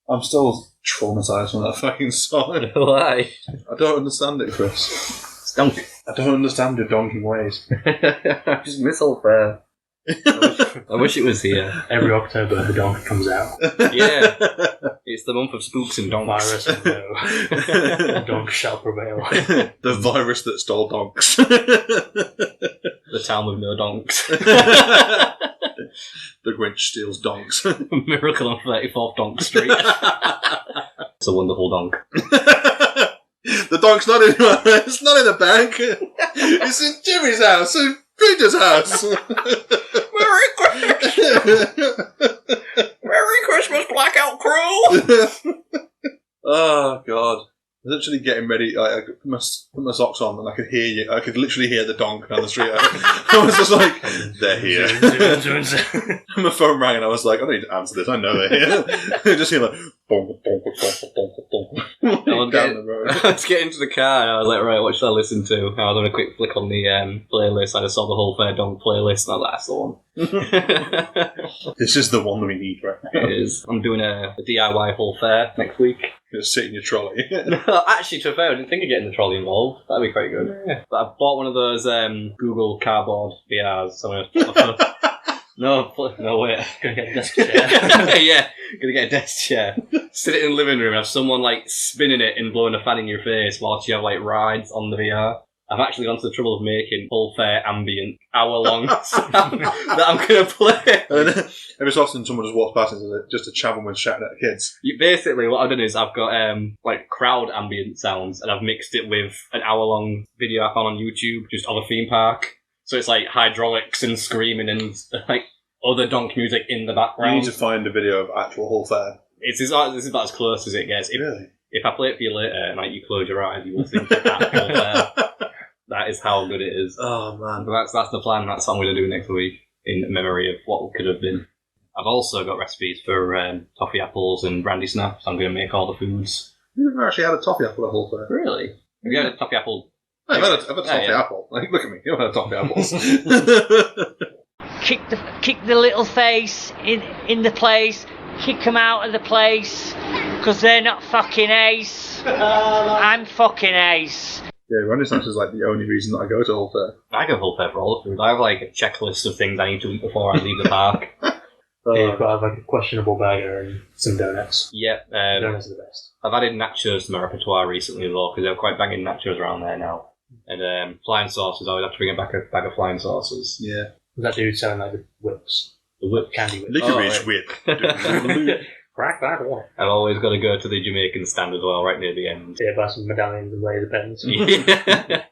I'm still traumatised from that fucking song. Why? I don't understand it, Chris. It's Donk. I don't understand your donking ways. I just miss old fair. I wish it was here. Every October, the Donk comes out. Yeah. It's the month of spooks and donks. Virus and no. The Donk shall prevail. The virus that stole donks. The town with no donks. The Grinch steals donks. Miracle on 34th Donk Street. It's a wonderful donk. The donk's not in. It's not in the bank. It's in Jimmy's house. In Peter's house. Merry Christmas! Merry Christmas, Blackout Crew! Oh God! I was literally getting ready. I put my socks on, and I could hear you. I could literally hear the donk down the street. I was just like, "They're here." My phone rang, and I was like, "I don't need to answer this. I know they're here." I just hear like, bonk, bonk, bonk, bonk, bonk, down the road. I was getting into the car, and I was like, "Right, what should I listen to?" I was on a quick flick on the playlist. I just saw the whole Fair Donk playlist, and I was like, "That's the one." This is the one that we need right now. It is. I'm doing a DIY whole fair next week. Just sit in your trolley. No, actually, to be fair, I didn't think of getting the trolley involved. That'd be quite good. Yeah. But I bought one of those Google cardboard VRs. So I'm gonna no, wait. Gonna get a desk chair. Yeah, gonna get a desk chair. Sit it in the living room, have someone like spinning it and blowing a fan in your face whilst you have like rides on the VR. I've actually gone to the trouble of making full fair ambient hour-long that I'm going to play. And then, every so often someone just walks past and just a chavin with shouting at the kids. Basically, what I've done is I've got like crowd ambient sounds, and I've mixed it with an hour-long video I found on YouTube just of a theme park. So it's like hydraulics and screaming and like other donk music in the background. You need to find a video of actual whole fair. This is about as close as it gets. Really? If I play it for you later and like you close your eyes, you will think it's actual fair. That is how good it is. Oh man, but that's the plan. That's what I'm going to do next week in memory of what could have been. I've also got recipes for toffee apples and brandy snaps. I'm going to make all the foods. You've never actually had a toffee apple at whole fair. Really? Have you had a toffee apple? I've had a toffee apple. Like, look at me. You've had toffee apples. Kick the little face in the place. Kick them out of the place because they're not fucking ace. I'm fucking ace. Yeah, brandy snaps is like the only reason that I go to whole fair. I go whole fair for all the food. I have like a checklist of things I need to eat before I leave the park. Yeah, you've got to have like a questionable burger and some donuts. Yep. Donuts are the best. I've added nachos to my repertoire recently as well because they're quite banging nachos around there now. And flying sauces, I would have to bring back a bag of flying sauces. Yeah. That dude selling like the whips. The whip candy whip. Licorice whip. Crack that one. I've always got to go to the Jamaican stand as well, right near the end. Yeah, buy some medallions and laser pens. Yeah.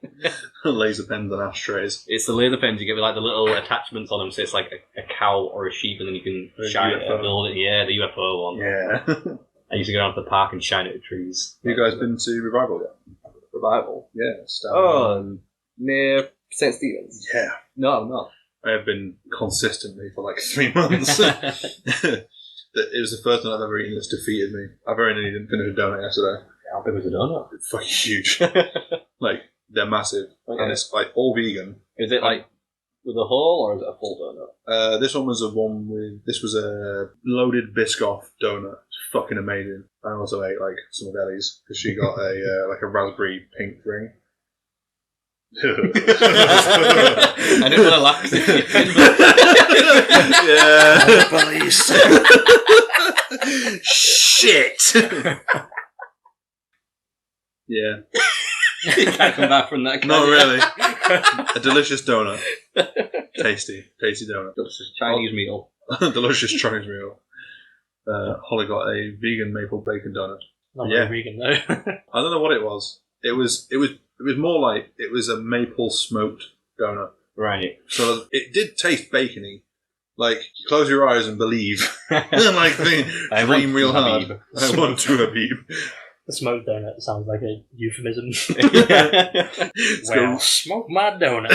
Laser pens and ashtrays. It's the laser pens you get with like the little attachments on them, so it's like a cow or a sheep, and then you can shine it and build it. Yeah, the UFO one. Yeah. I used to go down to the park and shine it at trees. You guys been to Revival yet? Revival? Yeah. Near St. Stephen's? Yeah. No, I'm not. I have been consistently for like 3 months. It was the first one I've ever eaten that's defeated me. I've only didn't finish a donut yesterday. How big was a donut? It's fucking huge. Like, they're massive. Okay. And it's like all vegan. Is it like with a hole or is it a full donut? This one was this was a loaded Biscoff donut. It's fucking amazing. I also ate like some of Ellie's because she got a like a raspberry pink ring. I didn't want to laugh. Yeah. Police. Shit. Yeah. You can't come back from that. Not really. A delicious donut. Tasty donut. Delicious Chinese meal. Delicious Chinese meal. Holly got a vegan maple bacon donut. Not very vegan though. I don't know what it was. It was more like it was a maple smoked donut. Right. So it did taste bacony. Like, close your eyes and believe. Like, dream real hard. I want to Habib. The smoked donut sounds like a euphemism. Well, smoke my donut.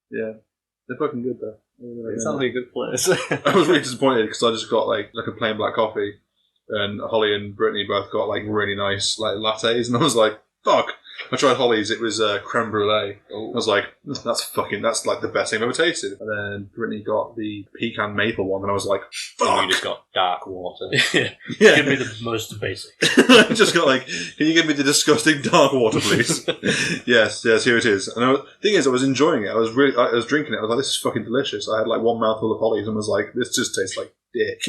Yeah. They're fucking good, though. It sounds like a good place. I was really disappointed because I just got, like a plain black coffee. And Holly and Brittany both got, like, really nice, like, lattes. And I was like, fuck. I tried Holly's. It was creme brulee. Oh. I was like, that's like the best thing I've ever tasted. And then Brittany got the pecan maple one, and I was like, fuck. You just got dark water. Yeah. Yeah. Give me the most basic. I just got like, can you give me the disgusting dark water, please? yes, here it is. And the thing is, I was enjoying it. I was drinking it. I was like, this is fucking delicious. I had like one mouthful of Holly's and was like, this just tastes like dick.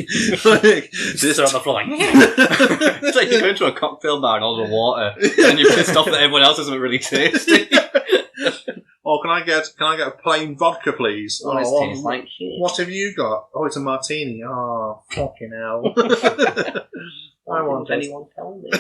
Like, Just sit on the floor like, It's like you go into a cocktail bar and order water, and you're pissed off that everyone else isn't really tasty. Oh, can I get a plain vodka, please? Oh, this what- tastes like shit. What have you got? Oh, it's a martini. Oh, fucking hell. I want anyone tell me?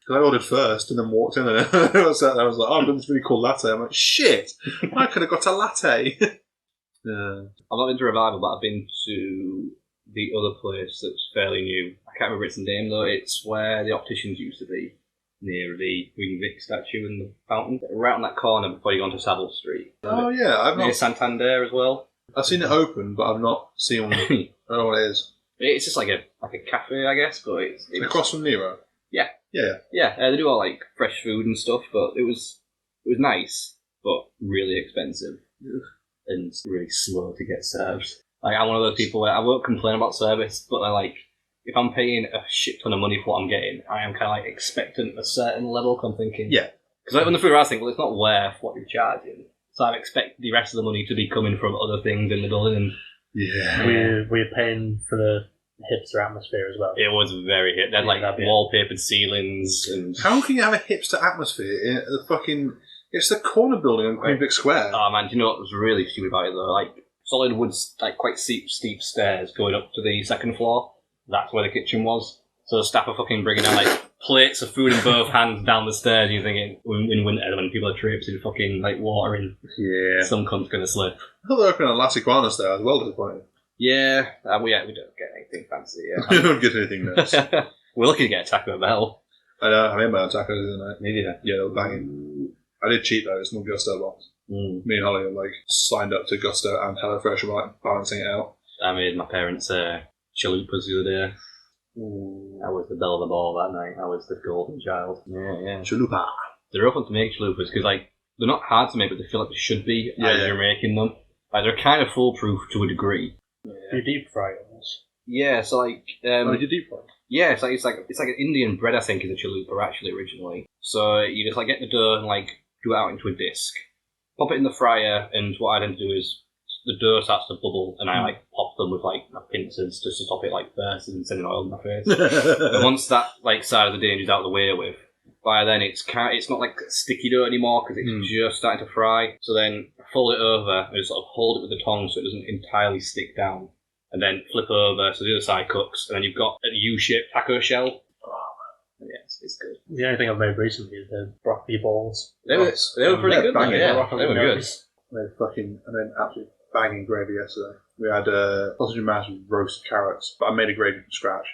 I ordered first and then walked in and I was like, oh, I've got this really cool latte. I'm like, shit, I could have got a latte. I've not been to Revival, but I've been to the other place that's fairly new. I can't remember its name though. It's where the opticians used to be, near the Queen Vic statue and the fountain. Right on that corner before you go onto Savile Street. Oh yeah, Near Santander as well. I've seen it open, but I've not seen one. I don't know what it is. It's just like a cafe, I guess, but it's Across from Nero. Yeah. Yeah. Yeah, they do all like fresh food and stuff, but it was nice, but really expensive and really slow to get served. Like I'm one of those people where I won't complain about service, but they're like, if I'm paying a shit ton of money for what I'm getting, I am kind of like expectant a certain level. 'Cause I'm thinking, Yeah. because like, when the food I think, well, it's not worth what you're charging, so I expect the rest of the money to be coming from other things in the building. And Yeah. we're paying for the hipster atmosphere as well. it was very hit. They had like Yeah, that'd be it. wallpapered ceilings and. How can you have a hipster atmosphere in the fucking... It's the corner building on Queen Vic Square. Oh man, do you know what was really stupid about it though? Like solid wood, like quite steep stairs going up to the second floor. That's where the kitchen was. So the staff are fucking bringing down like plates of food in both hands down the stairs. And you're thinking in winter when people are traipsing fucking like water in, Yeah. some cunt's gonna slip. I thought they were opening a Lassie Quanas there. I was well disappointed. Yeah, we don't get anything fancy. I Yeah. don't get anything nice. We're looking to get a Taco Bell. I know, I made my own tacos the other night. Maybe. Yeah, they were banging. I did cheat though, it's no Gusto box. Mm. Me and Holly were like signed up to Gusto and HelloFresh and like balancing it out. I made my parents chalupas the other day. I was the belle of the ball that night. I was the golden child. Yeah. Chalupa. They're open to make chalupas because like they're not hard to make, but they feel like they should be as you're making them. Like they're kind of foolproof to a degree. You deep fry almost. Yeah, so like Did you deep fry? yeah, it's like an Indian bread I think is a chalupa actually originally. So you just like get the dough and like do it out into a disc, pop it in the fryer, and what I tend to do is the dough starts to bubble, and I like pop them with like my pincers just to stop it like bursting and sending oil in my face. And once that like side of the danger's out of the way with, by then it's not like sticky dough anymore because it's just starting to fry. So then I fold it over and just sort of hold it with the tongs so it doesn't entirely stick down, and then flip over so the other side cooks, and then you've got a U-shaped taco shell. Yes, it's good. The only thing I've made recently is the broccoli balls. They were pretty They're good. banging. Yeah, Broccoli they were good. nuggets. And then absolutely banging gravy yesterday. We had sausage and mash with roast carrots, but I made a gravy from scratch.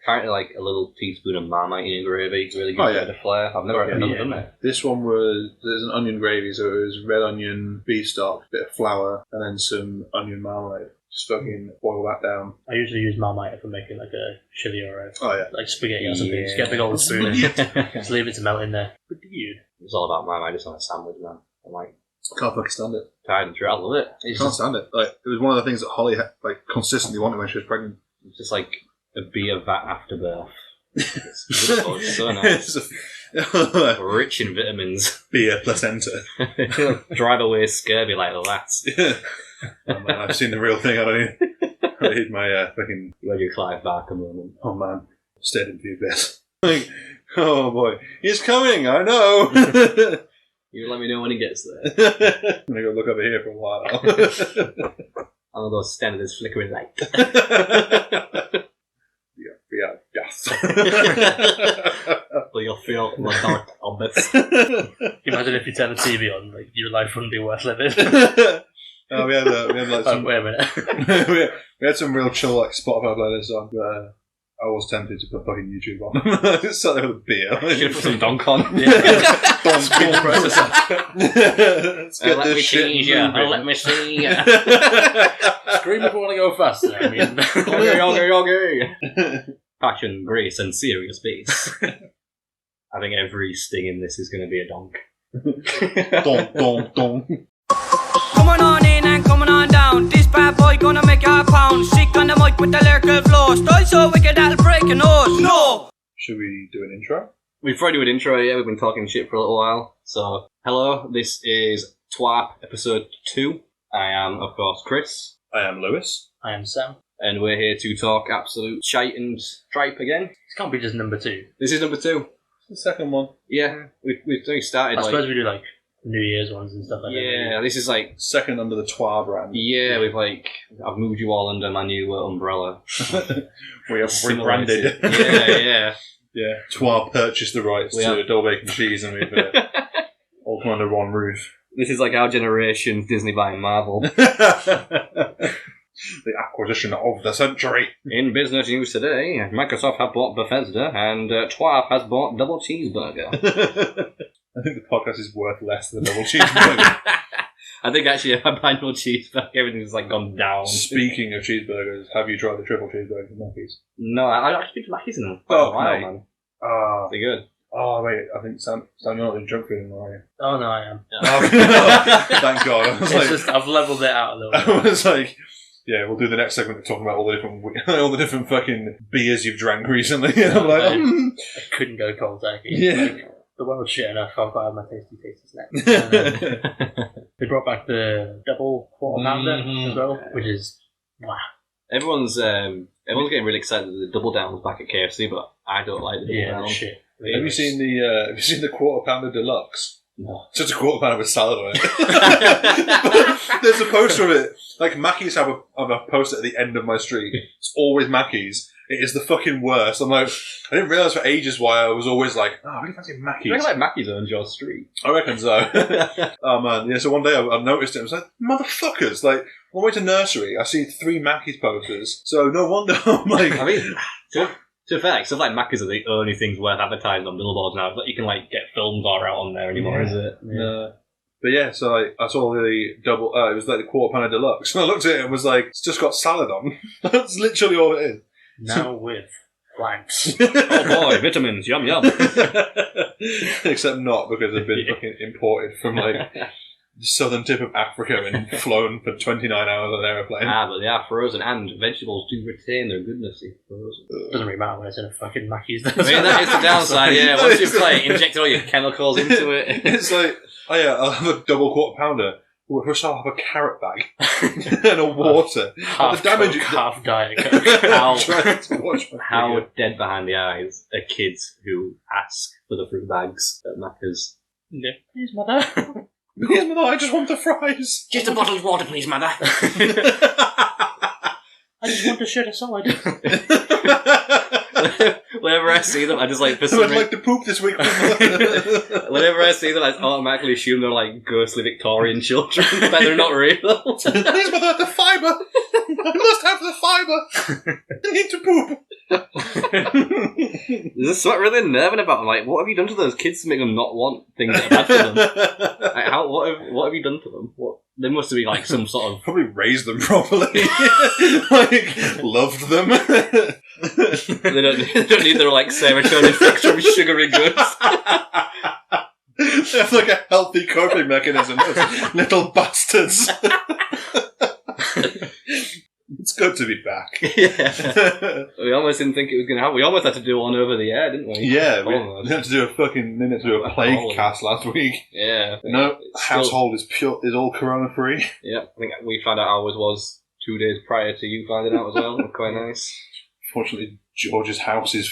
Apparently, like a little teaspoon of Marmite in your gravy really gives Oh, it yeah. a bit of flavour. I've never done that. This one there's an onion gravy, so it was red onion, beef stock, bit of flour, and then some onion marmalade. Just fucking boil that down. I usually use Marmite for making like a chili or a Oh yeah. like spaghetti or something. Just get a big old spoon and just leave it to melt in there. But dude, It's all about Marmite just on a sandwich, man. I'm like, Can't fucking stand it. tired and true. I love it. It's Can't just, stand it. Like it was one of the things that Holly like consistently wanted when she was pregnant. it's just like a beer vat after birth. It's beautiful. It's so nice. Rich in vitamins. Beer placenta. Drive away scurvy like that. Oh man, I've seen the real thing. I need my fucking. You had your Clive Barker moment. Oh man, stayed in view bit. Like, oh boy, he's coming. I know. You let me know when he gets there. I'm gonna go look over here for a while. I'm gonna go stand at this flickering light. Yeah, yes. But you'll feel the dark obits. imagine if you turn the TV on, like your life wouldn't be worth living. Oh, we had like some, Wait a minute. we had some real chill like Spotify playlists on, but I was tempted to put fucking YouTube on. Just sat there with a beer. Should have put some Donk on. Donk. Let's get Let this me shit see you. moving. Let me see you. Scream if you want to go faster. I mean, Yogi. Passion, grace, and serious peace. I think every sting in this is going to be a donk. Donk, donk, donk. Coming on in and coming on down. This bad boy gonna make a pound. Sick on the mic with the lyrical flow. Style so wicked that'll break your nose. No! Should we do an intro? We've probably do an intro, yeah. We've been talking shit for a little while. So, hello, this is TTWAARP episode 2. I am, of course, Chris. I am Lewis. I am Sam. And we're here to talk absolute shite and tripe again. This can't be just number 2. This is number 2. The second one. Yeah, we've only started I suppose we do like New Year's ones and stuff like that. Yeah, this is like... Second under the TTWAARP brand. Yeah, I've moved you all under my new umbrella. We have rebranded. Yeah. Yeah. TTWAARP purchased the rights to double bacon cheese and we've all come under one roof. This is like our generation's Disney buying Marvel. The acquisition of the century. In business news today, Microsoft have bought Bethesda and TTWAARP has bought Double Cheeseburger. I think the podcast is worth less than a double cheeseburger. I think actually if I buy no cheeseburger, everything's like gone down. Speaking of cheeseburgers, have you tried the triple cheeseburger from Mackey's? No, I don't speak to Mackey's in them. Oh, wow, mate. man. Ah. They're good. Oh, wait, I think Sam, you're not in junk food anymore, are you? Oh no, I am. Thank God. I was It's just I've leveled it out a little bit. I was like, yeah, we'll do the next segment talking about all the different fucking beers you've drank recently. And I'm like, I couldn't go cold turkey. Yeah. Like, the world's shit enough. I've got to have my tasty snack. They brought back the double quarter pounder as well, which is wow. Everyone's getting really excited that the Double Down's back at KFC, but I don't like the Double Down. Shit. Have you seen the quarter pounder deluxe? No. It's just a quarter pounder with salad on it. There's a poster of it. Like Mackey's have a poster at the end of my street. It's always Mackey's. It is the fucking worst. I'm like, I didn't realise for ages why I was always like, oh, I really fancy Mackey's. You reckon like Mackey's owns your street? I reckon so. Oh man, yeah. So one day I noticed it. I was like, motherfuckers! Like on the way to nursery, I see 3 Mackey's posters. So no wonder I'm like, I mean, to be fair, stuff like Mackey's are the only things worth advertising on billboards now. It's like you can like get films or out on there anymore, is it? Yeah. But yeah, so like, I saw the double. It was like the quarter pounder deluxe, and I looked at it and was like, it's just got salad on. That's literally all it is. Now with flanks. Oh boy, vitamins, yum yum. Except not because they've been fucking imported from like the southern tip of Africa and flown for 29 hours on an aeroplane. But they are frozen, and vegetables do retain their goodness if frozen. Doesn't really matter when it's in a fucking Mackey's. I mean, that is the downside, yeah. Once you've like, injected all your chemicals into it. It's like, oh yeah, I'll have a double quarter pounder. Well, first I'll have a carrot bag and a water. half the damage, Coke, half Diet Coke. How dead behind the eyes are kids who ask for the fruit bags at Macca's? Yeah. Please, mother. Yes, mother, I just want the fries. Just a bottle of water, please, mother. I just want to share a solid. Whenever I see them, I just like... I would like to poop this week. Whenever I see them, I automatically assume they're like ghostly Victorian children, but they're not real. Please, mother, the fibre. I must have the fibre. I need to poop. There's something really unnerving about them. Like, what have you done to those kids to make them not want things that are bad for them? Like, what have you done to them? There must have been like some sort of... Probably raised them properly. Like, loved them. They don't need their like serotonin fix from sugary goods. They have like a healthy coping mechanism. Those little bastards. It's good to be back. Yeah. We almost didn't think it was going to happen. We almost had to do one over the air, didn't we? Yeah, we had to do a plague cast last week. Yeah. No, household is all corona free. Yeah, I think we found out ours was 2 days prior to you finding out as well. Quite nice. Fortunately, George's house is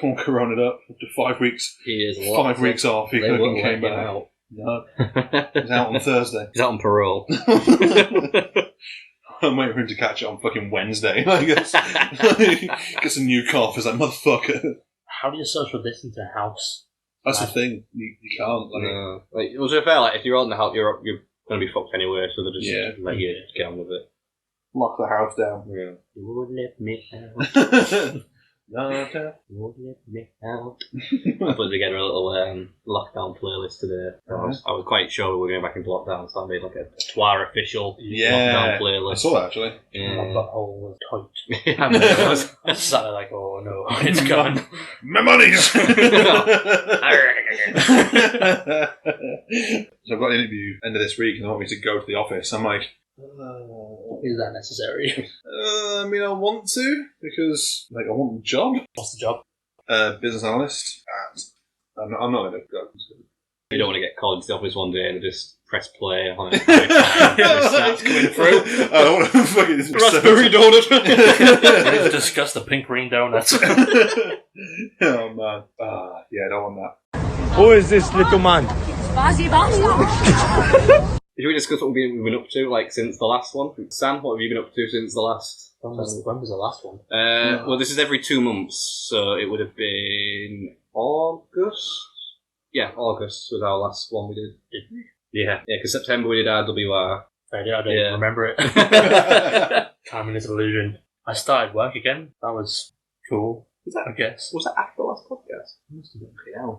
all coroned up after 5 weeks. He is 5 weeks off. He couldn't came back. Out. No, he's out on Thursday. He's out on parole. I'm waiting for him to catch it on fucking Wednesday. I guess. Gets a new cough. It's like, motherfucker. How do you social distance a house? That's the thing. You can't. Like, No. Like, well, to be fair, like, if you're out in the house, you're going to be fucked anyway, so they'll just let you get on with it. lock the house down. Yeah. You would let me down. I put together a little lockdown playlist today. I was quite sure we were going back into lockdown, so I made like a TTWAARP official lockdown playlist. I saw that actually. Yeah. My butthole was tight. I sat there like, oh no, it's coming. My money! So I've got an interview end of this week and they want me to go to the office. I'm like, Is that necessary? I mean, I want to because like I want the job. What's the job? Business analyst. I'm not going to go. You don't want to get called into the office one day and just press play on it. It starts coming through. I don't want to fucking Raspberry donut. We need to discuss the pink ring donuts. Oh man. Yeah, I don't want that. Who is this little man? Should we discuss what we've been up to, like, since the last one? Sam, what have you been up to since the last? When was the last one? Well, this is every 2 months, so it would have been August? Yeah, August was our last one we did. Did we? Yeah, because September we did RWR. I don't Yeah. even remember it. Timing is an illusion. I started work again. That was cool, I guess. Was that after the last podcast? Must have been. Yeah.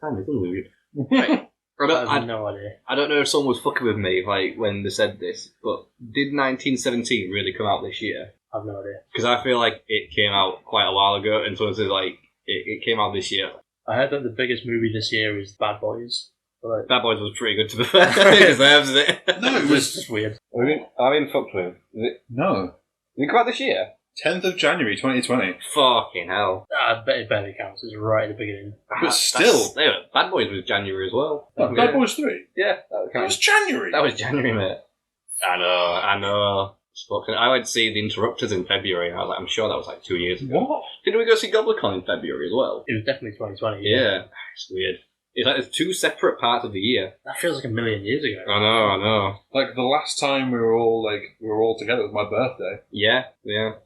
Time is illusion. Right. I have no idea. I don't know if someone was fucking with me like when they said this, but did 1917 really come out this year? I have no idea. Because I feel like it came out quite a while ago, and so it's like it came out this year. I heard that the biggest movie this year is Bad Boys. But Bad Boys was pretty good to be fair. It deserves it. No, it was just weird. I've been fucked with. No. Did it come out this year? 10th of January 2020. Fucking hell. I bet it barely counts. It's right at the beginning. But still. Bad Boys was January as well. Bad Boys 3? Yeah. That was January. That was January, mate. I know. I went to see The Interrupters in February. I was like, I'm sure that was like 2 years ago. What? Didn't we go see GoblinCon in February as well? It was definitely 2020. Yeah. It's weird. It's like there's 2 separate parts of the year. That feels like a million years ago. I know. Like the last time we were all together was my birthday. Yeah.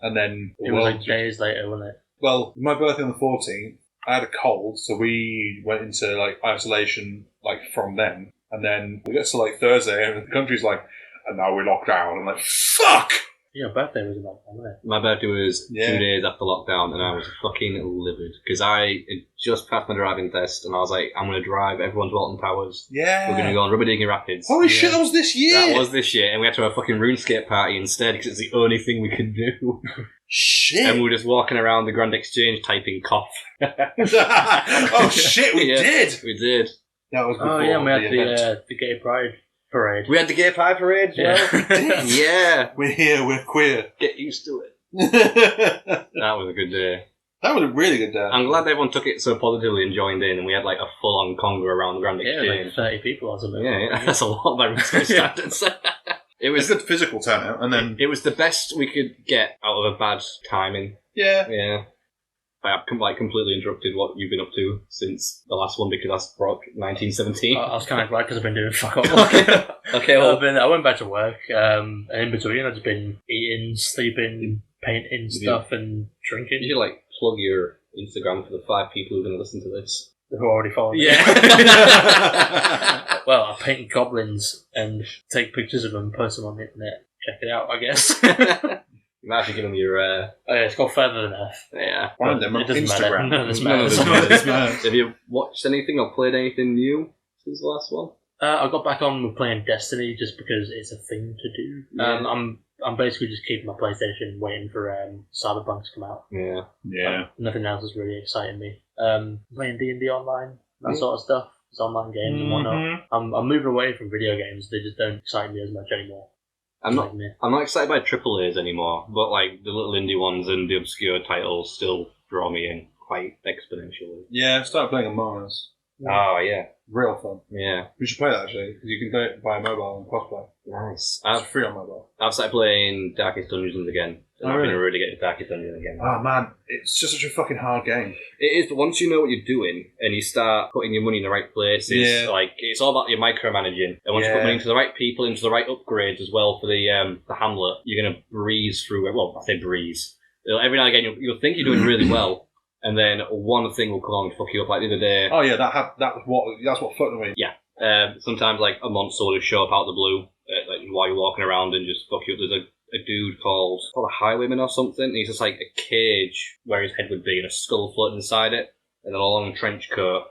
And then It was like days later, wasn't it? Well, my birthday on the 14th, I had a cold, so we went into like isolation like from then. And then we get to like Thursday and the country's like, and now we're locked down. I'm like, fuck! Your birthday was about time, wasn't it? My birthday was 2 Yeah. days after lockdown, and I was fucking livid because I had just passed my driving test, and I was like, I'm going to drive everyone to Alton Towers. Yeah. We're going to go on Rubber Digging Rapids. Holy shit, that was this year! That was this year, and we had to have a fucking RuneScape party instead because it's the only thing we could do. Shit! And we were just walking around the Grand Exchange typing cough. Oh shit, we Yeah. did! We did. That was before Oh yeah, and we had event. the Gay Pride parade. We had the Gay Pride parade as well. Yeah. Yeah. We're here, we're queer. Get used to it. That That was a good day. was a really good day. I'm glad everyone took it so positively and joined in, and we had like a full-on conga around the Grand Yeah, Exchange. like 30 people or something. Yeah, that's a lot by RuneScape standards. It It was was a good physical turnout, and then... it was the best we could get out of a bad timing. Yeah. Yeah. I've completely interrupted what you've been up to since the last one because that's Brock 1917. I was kind of glad because I've been doing fuck all. Okay, well, I went back to work, and in between I've just been eating, sleeping, painting stuff, and drinking. you should like plug your Instagram for the 5 people who are going to listen to this. Who already followed me. Yeah. Well, I paint goblins and take pictures of them and post them on the internet. Check it out, I guess. You might have to give them your, Oh, yeah, it's called Further Than Earth. yeah. Find them on It doesn't matter. Instagram. None of this None of matters. this matters. Have you watched anything or played anything new since the last one? I got back on with playing Destiny just because it's a thing to do. Yeah. I'm basically just keeping my PlayStation waiting for Cyberpunk to come out. Yeah. Yeah. Nothing else is really exciting me. Playing D&D online, that sort of stuff. It's online games and whatnot. I'm moving away from video games. They just don't excite me as much anymore. I'm not excited by AAAs anymore, but like the little indie ones and the obscure titles still draw me in quite exponentially. Yeah, start playing Among Us. Oh yeah, Real fun. yeah, We should play that actually, because you can buy mobile and crossplay. nice. It's free on mobile. I've started playing Darkest Dungeons again. Oh, I've been really? really getting Darkest Dungeons again. Oh man, it's just such a fucking hard game. It is, but once you know what you're doing and you start putting your money in the right places, Yeah. like it's all about your micromanaging. And once you put Yeah. money into the right people, into the right upgrades as well for the hamlet, you're gonna breeze through it. Well, I say breeze. Every now and again, you'll think you're doing really well, and then one thing will come along and fuck you up. Like the other day, Oh yeah, that's what fucked me. sometimes like a monster will just show up out of the blue, like while you're walking around and just fuck you up. a dude called a highwayman or something. And he's just like a cage where his head would be and a skull floating inside it, and then a long trench coat.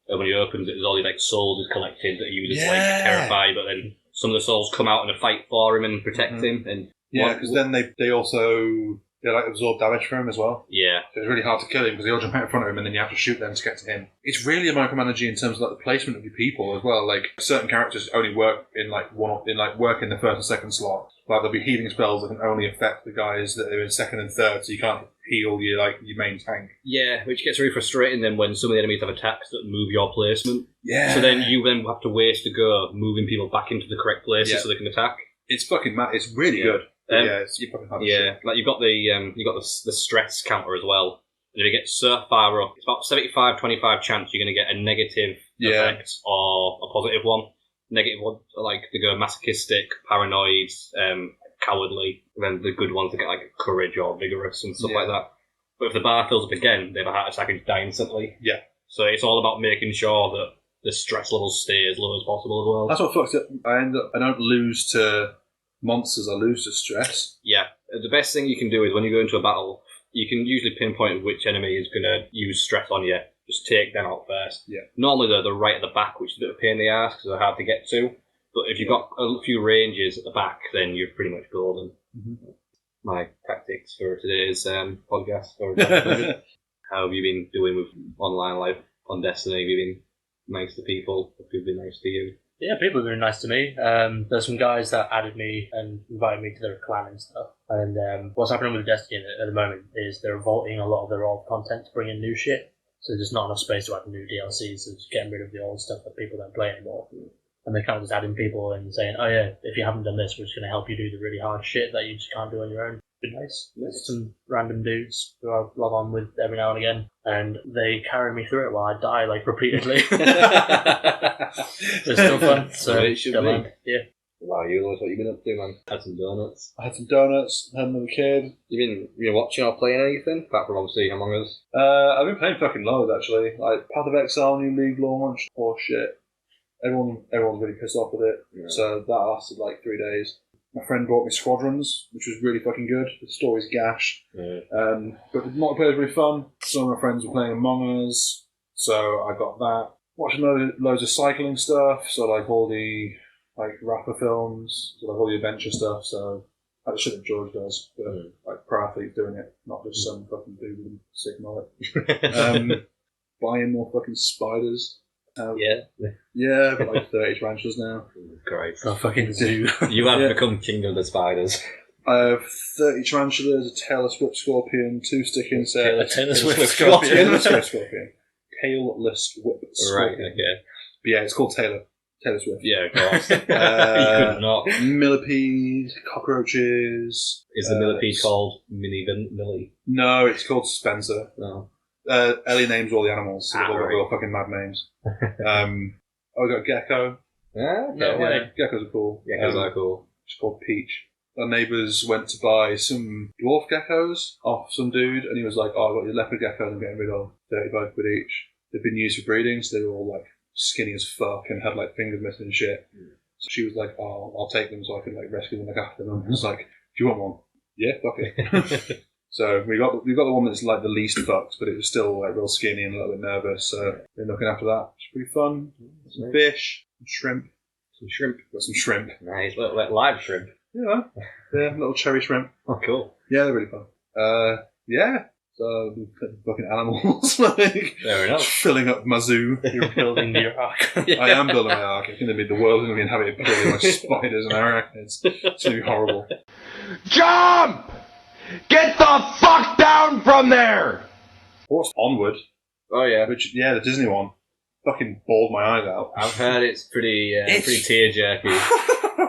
And when he opens it, there's all these like souls he's collected that he was just like terrified. But then some of the souls come out and fight for him and protect him. And because then they also like absorb damage from him as well. Yeah, so it's really hard to kill him because they all jump out in front of him, and then you have to shoot them to get to him. It's really a micromanaging in terms of like the placement of your people as well. Like certain characters only work in like work in the first and second slot. Like there'll be healing spells that can only affect the guys that are in second and third, so you can't heal your main tank. Yeah, which gets really frustrating then when some of the enemies have attacks that move your placement. Yeah. So then you have to waste a go moving people back into the correct places so they can attack. It's fucking mad. It's really good. It's fucking hard. Yeah, like you've got the stress counter as well. And if you get so far up, it's about 75-25 chance you're going to get a negative effect or a positive one. Negative one, like they go masochistic, paranoid, cowardly. And then the good ones they get like courage or vigorous and stuff like that. But if the bar fills up again, they have a heart attack and die instantly. Yeah. So it's all about making sure that the stress levels stay as low as possible as well. That's what fucks it. I don't lose to monsters, I lose to stress. Yeah. The best thing you can do is when you go into a battle, you can usually pinpoint which enemy is going to use stress on you. Just take them out first. Yeah. Normally they're right at the back, which is a bit of a pain in the arse because they're hard to get to. But if you've got a few ranges at the back, then you're pretty much golden. Mm-hmm. My tactics for today's podcast. How have you been doing with online life on Destiny? Have you been nice to people? Have people been nice to you? Yeah, people have been nice to me. There's some guys that added me and invited me to their clan and stuff. And what's happening with Destiny at the moment is they're vaulting a lot of their old content to bring in new shit. So there's not enough space to add new DLCs, so just getting rid of the old stuff that people don't play anymore. And they're kind of just adding people and saying, oh yeah, if you haven't done this, we're just going to help you do the really hard shit that you just can't do on your own. It's been nice. There's some random dudes who I log on with every now and again, and they carry me through it while I die, like, repeatedly. It's still fun, so it should be. Yeah. Wow, you know what you've been up to, man. Had some donuts. I had some donuts, had another kid. You been watching or playing anything? Apart from obviously Among Us? I've been playing fucking loads actually. Like Path of Exile, new league launched, shit. Everyone's really pissed off with it. Yeah. So that lasted like 3 days. My friend brought me Squadrons, which was really fucking good. The story's gash. Yeah. But the multiplayer was really fun. Some of my friends were playing Among Us, so I got that. Watching loads of cycling stuff, so like all the rapper films, so like all the adventure stuff, so that's the shit that George does, but like pro athletes doing it, not just some fucking dude with a sick mullet. Buying more fucking spiders. Yeah, I've got like 30 tarantulas now. Great. A fucking zoo. You have become king of the spiders. I have 30 tarantulas, a tailless whip scorpion, 2 stick insects. Tailless whip scorpion. Tailless whip scorpion. Right, okay. But yeah, it's called Taylor Swift. Yeah, of course. You could not. Millipedes, cockroaches. Is the millipede called Millie? No, it's called Spencer. No. Ellie names all the animals, so they've all got real fucking mad names. I got Gecko. Yeah, no way. Geckos are cool. Geckos are cool. It's called Peach. Our neighbours went to buy some dwarf geckos off some dude, and he was like, oh, I've got your leopard geckos I'm getting rid of. 35 quid each. They've been used for breeding, so they were all like skinny as fuck and had like fingers missing and shit. So she was like, oh, I'll take them so I can like rescue them and look after them. I was like, do you want one? Yeah, fuck it. So we got the one that's like the least fucked, but it was still like real skinny and a little bit nervous. So been looking after that. It's pretty fun. Some fish, some shrimp. Got some shrimp. Nice, like live shrimp. Yeah, little cherry shrimp. Oh, cool. Yeah, they're really fun. Yeah. So fucking animals, like fair enough. Filling up my zoo. You're building your ark. I am building my ark. It's going to be the world's going to be inhabited purely by spiders and arachnids. It's going to be horrible. Jump! Get the fuck down from there! What's Onward? Oh yeah, the Disney one. Fucking bawled my eyes out. I've heard it's pretty tear-jerky.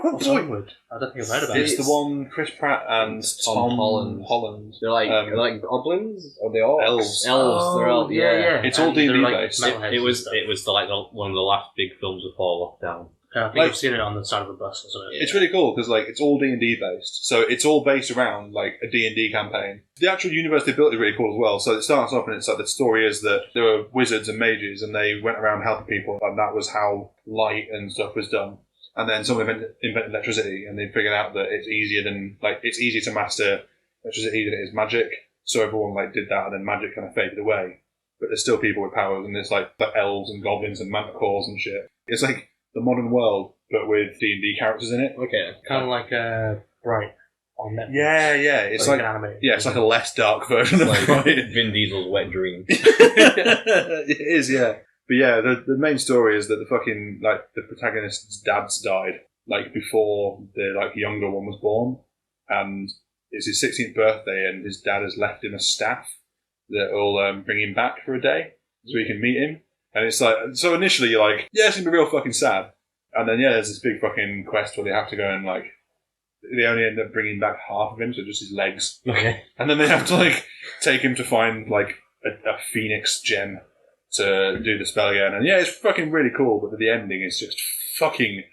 What's Onward? I don't think I've heard about it. It's the one Chris Pratt and Tom Holland. They're like goblins? Are they all elves? Elves. They're elves. Yeah. It's all D&D based. It was one of the last big films before lockdown. I think I've seen it on the side of a bus or something. It's really cool because it's all D&D based, so it's all based around like a D&D campaign. The actual universe they built is really cool as well. So it starts off and it's like the story is that there were wizards and mages and they went around helping people, and that was how light and stuff was done. and then someone invented electricity, and they figured out that it's easier to master electricity than it is magic. So everyone like did that, and then magic kind of faded away. But there's still people with powers, and there's like elves and goblins and manticores and shit. It's like the modern world, but with D&D characters in it. Okay. Kind of like Bright on Netflix. Yeah. It's like an anime. yeah, it's like a less dark version of Like Bright. Vin Diesel's wet dream. It is, yeah. But yeah, the main story is that the fucking like the protagonist's dad's died like before the like younger one was born, and it's his 16th birthday, and his dad has left him a staff that will bring him back for a day so he can meet him. And it's like, so initially you're like, yeah, it's gonna be real fucking sad. And then yeah, there's this big fucking quest where they have to go and like, they only end up bringing back half of him, so just his legs. Okay. And then they have to like take him to find like a phoenix gem to do the spell again. And yeah, it's fucking really cool, but the ending is just fucking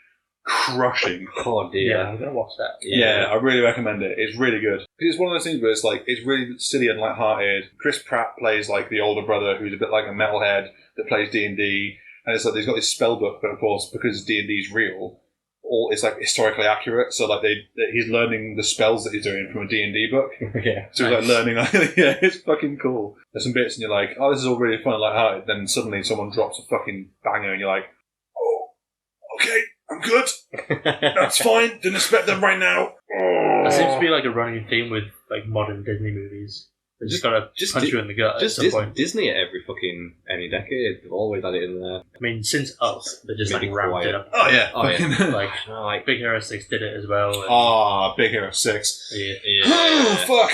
crushing. Oh dear. Yeah, I'm gonna watch that. Yeah, I really recommend it. It's really good. It's one of those things where it's like, it's really silly and lighthearted. Chris Pratt plays like the older brother who's a bit like a metalhead that plays D&D. And it's like, he's got this spell book, but of course, because D&D is real, it's like historically accurate. So like he's learning the spells that he's doing from a D&D book. Yeah. So he's like learning, yeah, it's fucking cool. There's some bits and you're like, oh, this is all really fun and lighthearted. Then suddenly someone drops a fucking banger and you're like, oh, okay. I'm good. That's fine. Didn't expect them right now. That seems to be like a running theme with like modern Disney movies. They just gotta punch you in the gut at some point. Disney at any decade. They've always had it in there. I mean, since Us, they just Maybe like ramped quiet. it up. Oh yeah. Oh, yeah. Like Big Hero 6 did it as well. Ah, Big Hero 6. Yeah. Oh, fuck.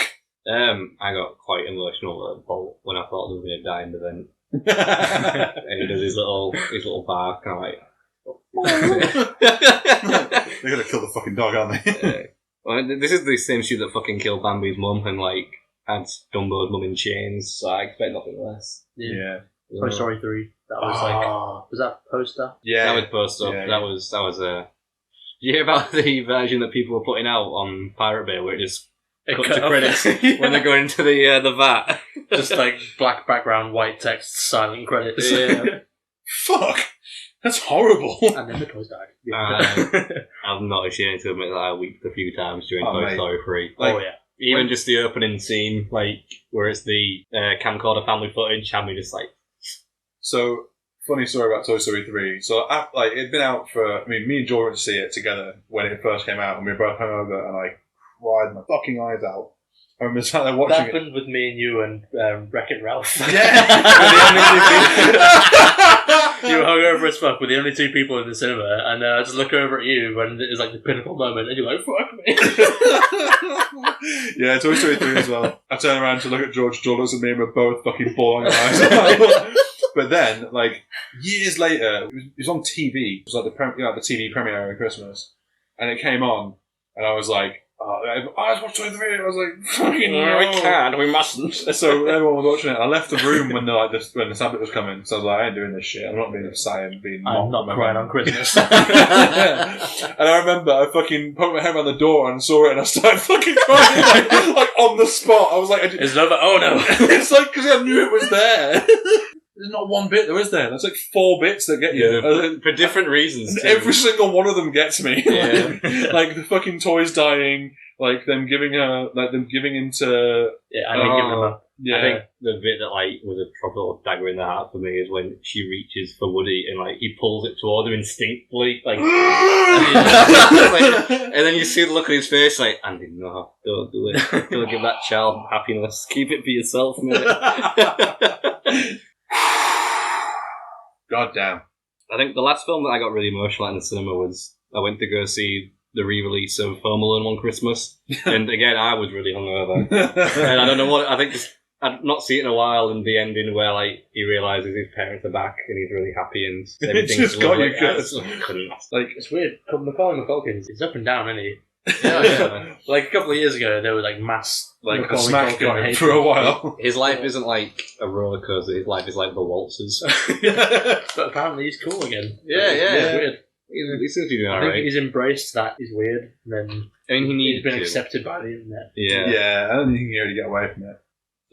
I got quite emotional at Bolt when I thought they were going to die in the vent. And he does his little bark, kind of like... They're gonna kill the fucking dog, aren't they? Well, this is the same shit that fucking killed Bambi's mum and like had Dumbo's mum in chains, so I expect nothing less. Yeah. Toy Story 3. That was was that poster? Yeah. That was post up. Yeah, that was did you hear about the version that people were putting out on Pirate Bay where it just cut to credits when they're going to the vat? Just like black background, white text, silent credits. Yeah. Fuck. That's horrible. And then the toys died. I'm not ashamed to admit that I weeped a few times during Toy mate. Story 3. Like, oh yeah. Even just the opening scene, like where it's the camcorder family footage, had me just like. So, funny story about Toy Story 3. So, it'd been out for, me and Joel went to see it together when it first came out, and we were both hungover, and I cried my fucking eyes out. I remember sat there watching That happened with me and you and Wreck-It Ralph. Yeah! You were hungover as fuck with the only two people in the cinema, and I just look over at you when it's like the pinnacle moment, and you're like, fuck me. Yeah, Toy Story 3 as well. I turn around to look at George looks at me, and we're both fucking bawling our eyes out. But then, like, years later, it was on TV. It was like the TV premiere at Christmas. And it came on, and I was like, let's watch Toy Story 3. I was like, fucking no. We can't, we mustn't. So everyone was watching it. I left the room when the Sabbath was coming. So I was like, I ain't doing this shit. I'm not being upset and being I'm not crying on Christmas. And I remember I fucking poked my head around the door and saw it, and I started fucking crying like on the spot. I was like, It's over. Oh no. It's like because I knew it was there. There's not one bit there, is there? There's like 4 bits that get you. Yeah, for different reasons. And every single one of them gets me. Yeah. Like the fucking toys dying, like them giving into. Yeah, and then giving them up. Yeah. I think the bit that like was a proper little dagger in the heart for me is when she reaches for Woody and like he pulls it towards him instinctively, like, and then you see the look on his face, like, Andy, no, don't do it, don't give that child happiness, keep it for yourself, mate. God damn. I think the last film that I got really emotional at in the cinema was I went to go see the re-release of Home Alone one Christmas, and again I was really hungover, and I don't know what I think. I'd not seen it in a while, and the ending where like he realises his parents are back and he's really happy and everything's just got lovely. you good. Like, it's weird. Macaulay Culkin, he's up and down, isn't he? Yeah. Like a couple of years ago, there was like mass Like a Macaulay smash Culkin going hate. for a while. His life isn't like a roller coaster. His life is like the waltzes. But apparently he's cool again. It's weird. He seems to be doing I think alright. he's embraced that he's weird, and then I mean, he's been accepted by the internet. Yeah, I don't think you can really get away from it.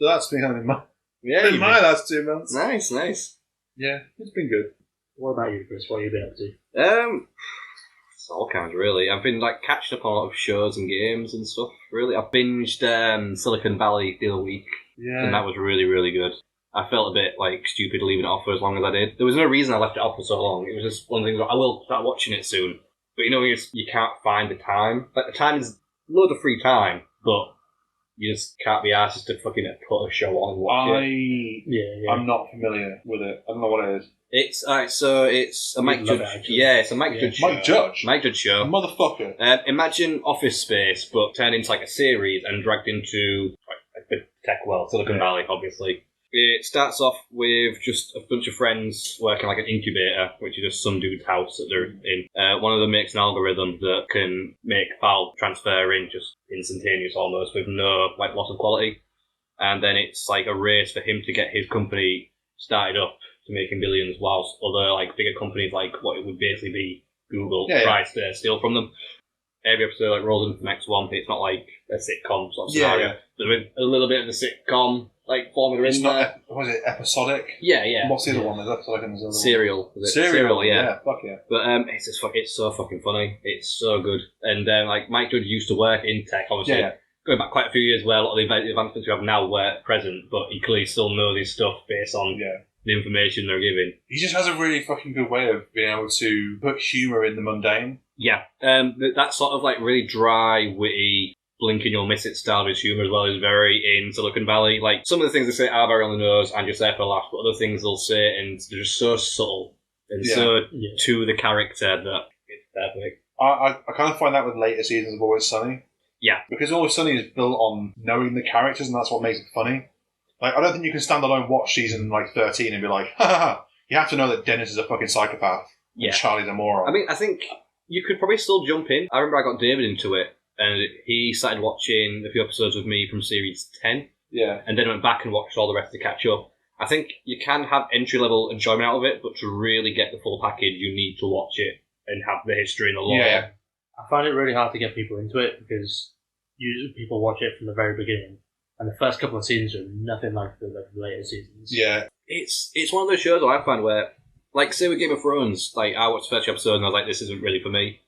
So that's been kind of Yeah, my last 2 months. Nice. Yeah, it's been good. What about you, Chris? What have you been up to? It's all kinds, really. I've been like catching up on a lot of shows and games and stuff. Really, I binged Silicon Valley the other week, and that was really, really good. I felt a bit like stupid leaving it off for as long as I did. There was no reason I left it off for so long. It was just one of the things. I will start watching it soon, but you can't find the time. Like the time is loads of free time, but you just can't be arsed to fucking put a show on and watch it. I'm not familiar with it. I don't know what it is. It's so it's a Mike Judge. It's a Mike Judge show. Mike Judge? Mike Judge show. Motherfucker. Imagine Office Space, but turned into like a series and dragged into like the tech world, Silicon Valley, obviously. It starts off with just a bunch of friends working like an incubator, which is just some dude's house that they're in. One of them makes an algorithm that can make file transfer in just instantaneous almost with no like loss of quality. And then it's like a race for him to get his company started up to making billions, whilst other like bigger companies like what it would basically be Google tries to steal from them. Every episode like rolls into the next one. It's not like a sitcom sort of scenario. There's a little bit of the sitcom like formula in there. Was it episodic? Yeah. What's the other one? Is that like another Serial. Serial, yeah. Fuck yeah. But it's so fucking funny. It's so good. And like Mike Judge used to work in tech, obviously. Yeah. Going back quite a few years where a lot of the advancements we have now were present, but he clearly still knows his stuff based on the information they're giving. He just has a really fucking good way of being able to put humour in the mundane. Yeah. That sort of like really dry, witty, blink and you'll miss it style of his humour as well is very in Silicon Valley. Like, some of the things they say are very on the nose and just there for a laugh, but other things they'll say and they're just so subtle and so to the character that it's perfect. I kind of find that with later seasons of Always Sunny. Yeah. Because Always Sunny is built on knowing the characters and that's what makes it funny. Like, I don't think you can stand alone watch season, 13 and be like, ha ha ha. You have to know that Dennis is a fucking psychopath and Charlie's a moron. I mean, I think you could probably still jump in. I remember I got David into it and he started watching a few episodes with me from series 10. Yeah. And then went back and watched all the rest to catch up. I think you can have entry-level enjoyment out of it, but to really get the full package, you need to watch it and have the history and the lore. Yeah. I find it really hard to get people into it because usually people watch it from the very beginning, and the first couple of seasons are nothing like the later seasons. Yeah. It's one of those shows I find where, like, say with Game of Thrones, like, I watched the first episode and I was like, this isn't really for me.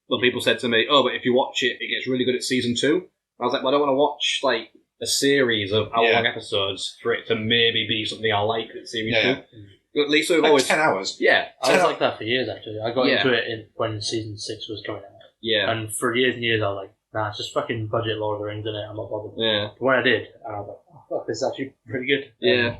But people said to me, oh, but if you watch it, it gets really good at season 2. And I was like, well, I don't want to watch, like, a series of hour-long episodes for it to maybe be something I like at series 2. At least we've like always... 10 hours. Yeah. I was like that for years, actually. I got into it when season 6 was coming out. Yeah. And for years and years, I was like, nah, it's just fucking budget Lord of the Rings, innit? I'm not bothered. Yeah. But when I did, I was like, oh, fuck, this is actually pretty good. Yeah.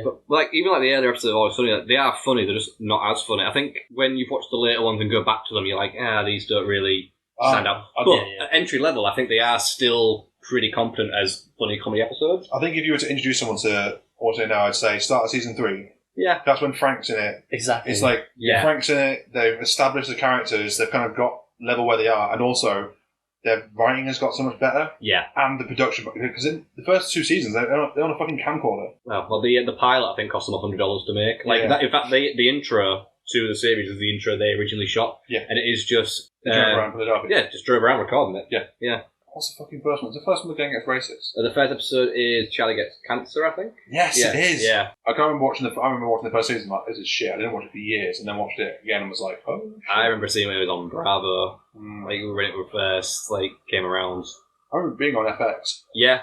But, like, even like the earlier episodes of Always Sunny, like, they are funny, they're just not as funny. I think when you've watched the later ones and go back to them, you're like, these don't really stand out. But at entry level, I think they are still pretty competent as funny comedy episodes. I think if you were to introduce someone to Auto now, I'd say start at season 3. Yeah. That's when Frank's in it. Exactly. It's like, Frank's in it, they've established the characters, they've kind of got level where they are, and also their writing has got so much better. Yeah. And the production, because in the first 2 seasons, they're on a fucking camcorder. Well, the pilot, I think, cost them $100 to make. Like, that, in fact, the intro to the series is the intro they originally shot. Yeah. And it is just... drove around Philadelphia. Yeah, just drove around recording it. Yeah. What's the fucking first one? Is the first one the gang gets racist? The first episode is Charlie Gets Cancer, I think. Yes, it is. Yeah. I remember watching the first season, like, this is shit. I didn't watch it for years, and then watched it again and was like, oh, shit. I remember seeing it was on Bravo. Like, when it first, came around. I remember being on FX. Yeah.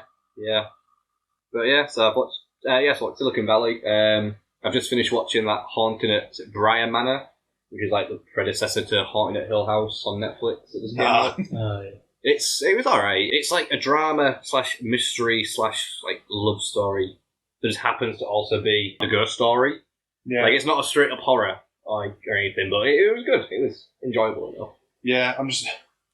But yeah, so I've watched Silicon Valley. I've just finished watching that Haunting at Briar Manor, which is like the predecessor to Haunting at Hill House on Netflix. It just came out. Oh, yeah. It was alright. It's like a drama / mystery / love story that just happens to also be a ghost story. Yeah. Like, it's not a straight up horror or anything, but it was good. It was enjoyable enough. Yeah, I'm just...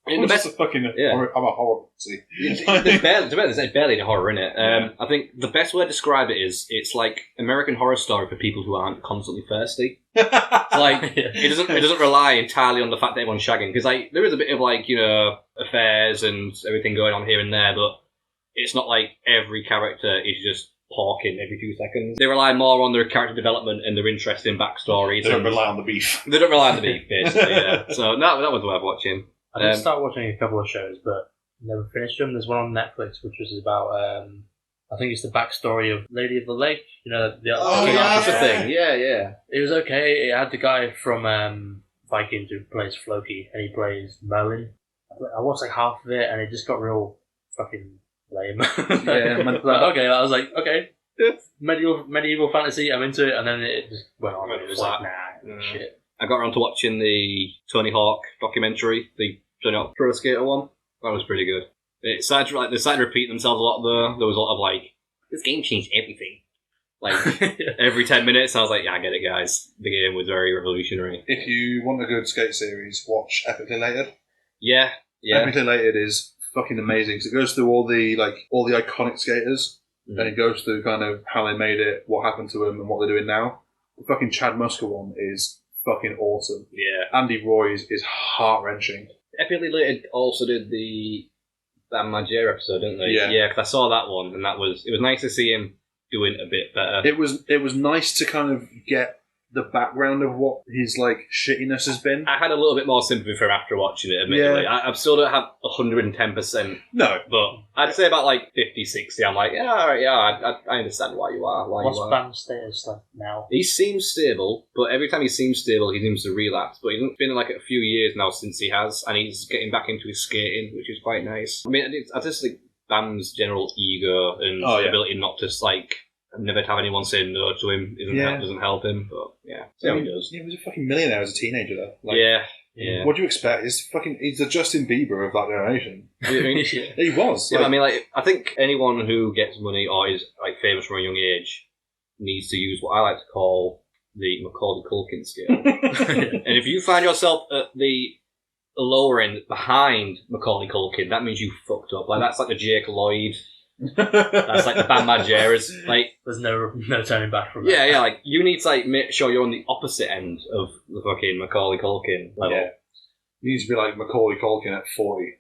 The best, I'm a horror. See, there's barely any horror in it. I think the best way to describe it is it's like American Horror Story for people who aren't constantly thirsty. Like, it doesn't rely entirely on the fact that everyone's shagging, because there is a bit of affairs and everything going on here and there, but it's not like every character is just porking every 2 seconds. They rely more on their character development and their interesting backstories. They don't rely on the beef. They don't rely on the beef, basically. Yeah. So that was worth watching. I did start watching a couple of shows, but never finished them. There's one on Netflix which was about, I think it's the backstory of Lady of the Lake. You know, the King Arthur thing. Yeah. It was okay. It had the guy from Vikings who plays Floki, and he plays Merlin. I watched like half of it, and it just got real fucking lame. Okay, I was like, okay, medieval fantasy, I'm into it, and then it just went on. And it was like, nah, shit. I got around to watching the Tony Hawk documentary, the Tony Hawk Pro Skater one. That was pretty good. They started to repeat themselves a lot though. There was a lot of like, this game changed everything. Like, every 10 minutes, I was like, yeah, I get it, guys. The game was very revolutionary. If you want a good skate series, watch Epically Lated. Yeah. Epically Lated is fucking amazing because it goes through all the iconic skaters, and it goes through kind of how they made it, what happened to them, and what they're doing now. The fucking Chad Musker one is fucking awesome. Yeah. Andy Roy's is heart-wrenching. Epically Lated also did the Bam Margera episode, didn't they? Yeah. Because I saw that one, and it was nice to see him doing a bit better. It was nice to kind of get the background of what his like shittiness has been. I had a little bit more sympathy for him after watching it, admittedly. Yeah. I still don't have 110%. No. But I'd say about like 50, 60. I'm like, yeah, alright, yeah, I understand why you are. What's Bam's status like now? He seems stable, but every time he seems stable, he seems to relapse. But it's been like a few years now since he has, and he's getting back into his skating, which is quite nice. I mean, I just think Bam's general ego and ability not to like never have anyone say no to him doesn't help him. But yeah, see how he does. He was a fucking millionaire as a teenager, though. Like, yeah. What do you expect? He's the Justin Bieber of that generation. He was. Yeah, I mean, like, I think anyone who gets money or is like famous from a young age needs to use what I like to call the Macaulay Culkin scale. And if you find yourself at the lower end, behind Macaulay Culkin, that means you fucked up. Like, that's like the Jake Lloyd. That's like the Bam Margera's. Like, there's no turning back from that. Yeah, like, you need to like make sure you're on the opposite end of the fucking Macaulay Culkin level. Yeah. You need to be like Macaulay Culkin at 40.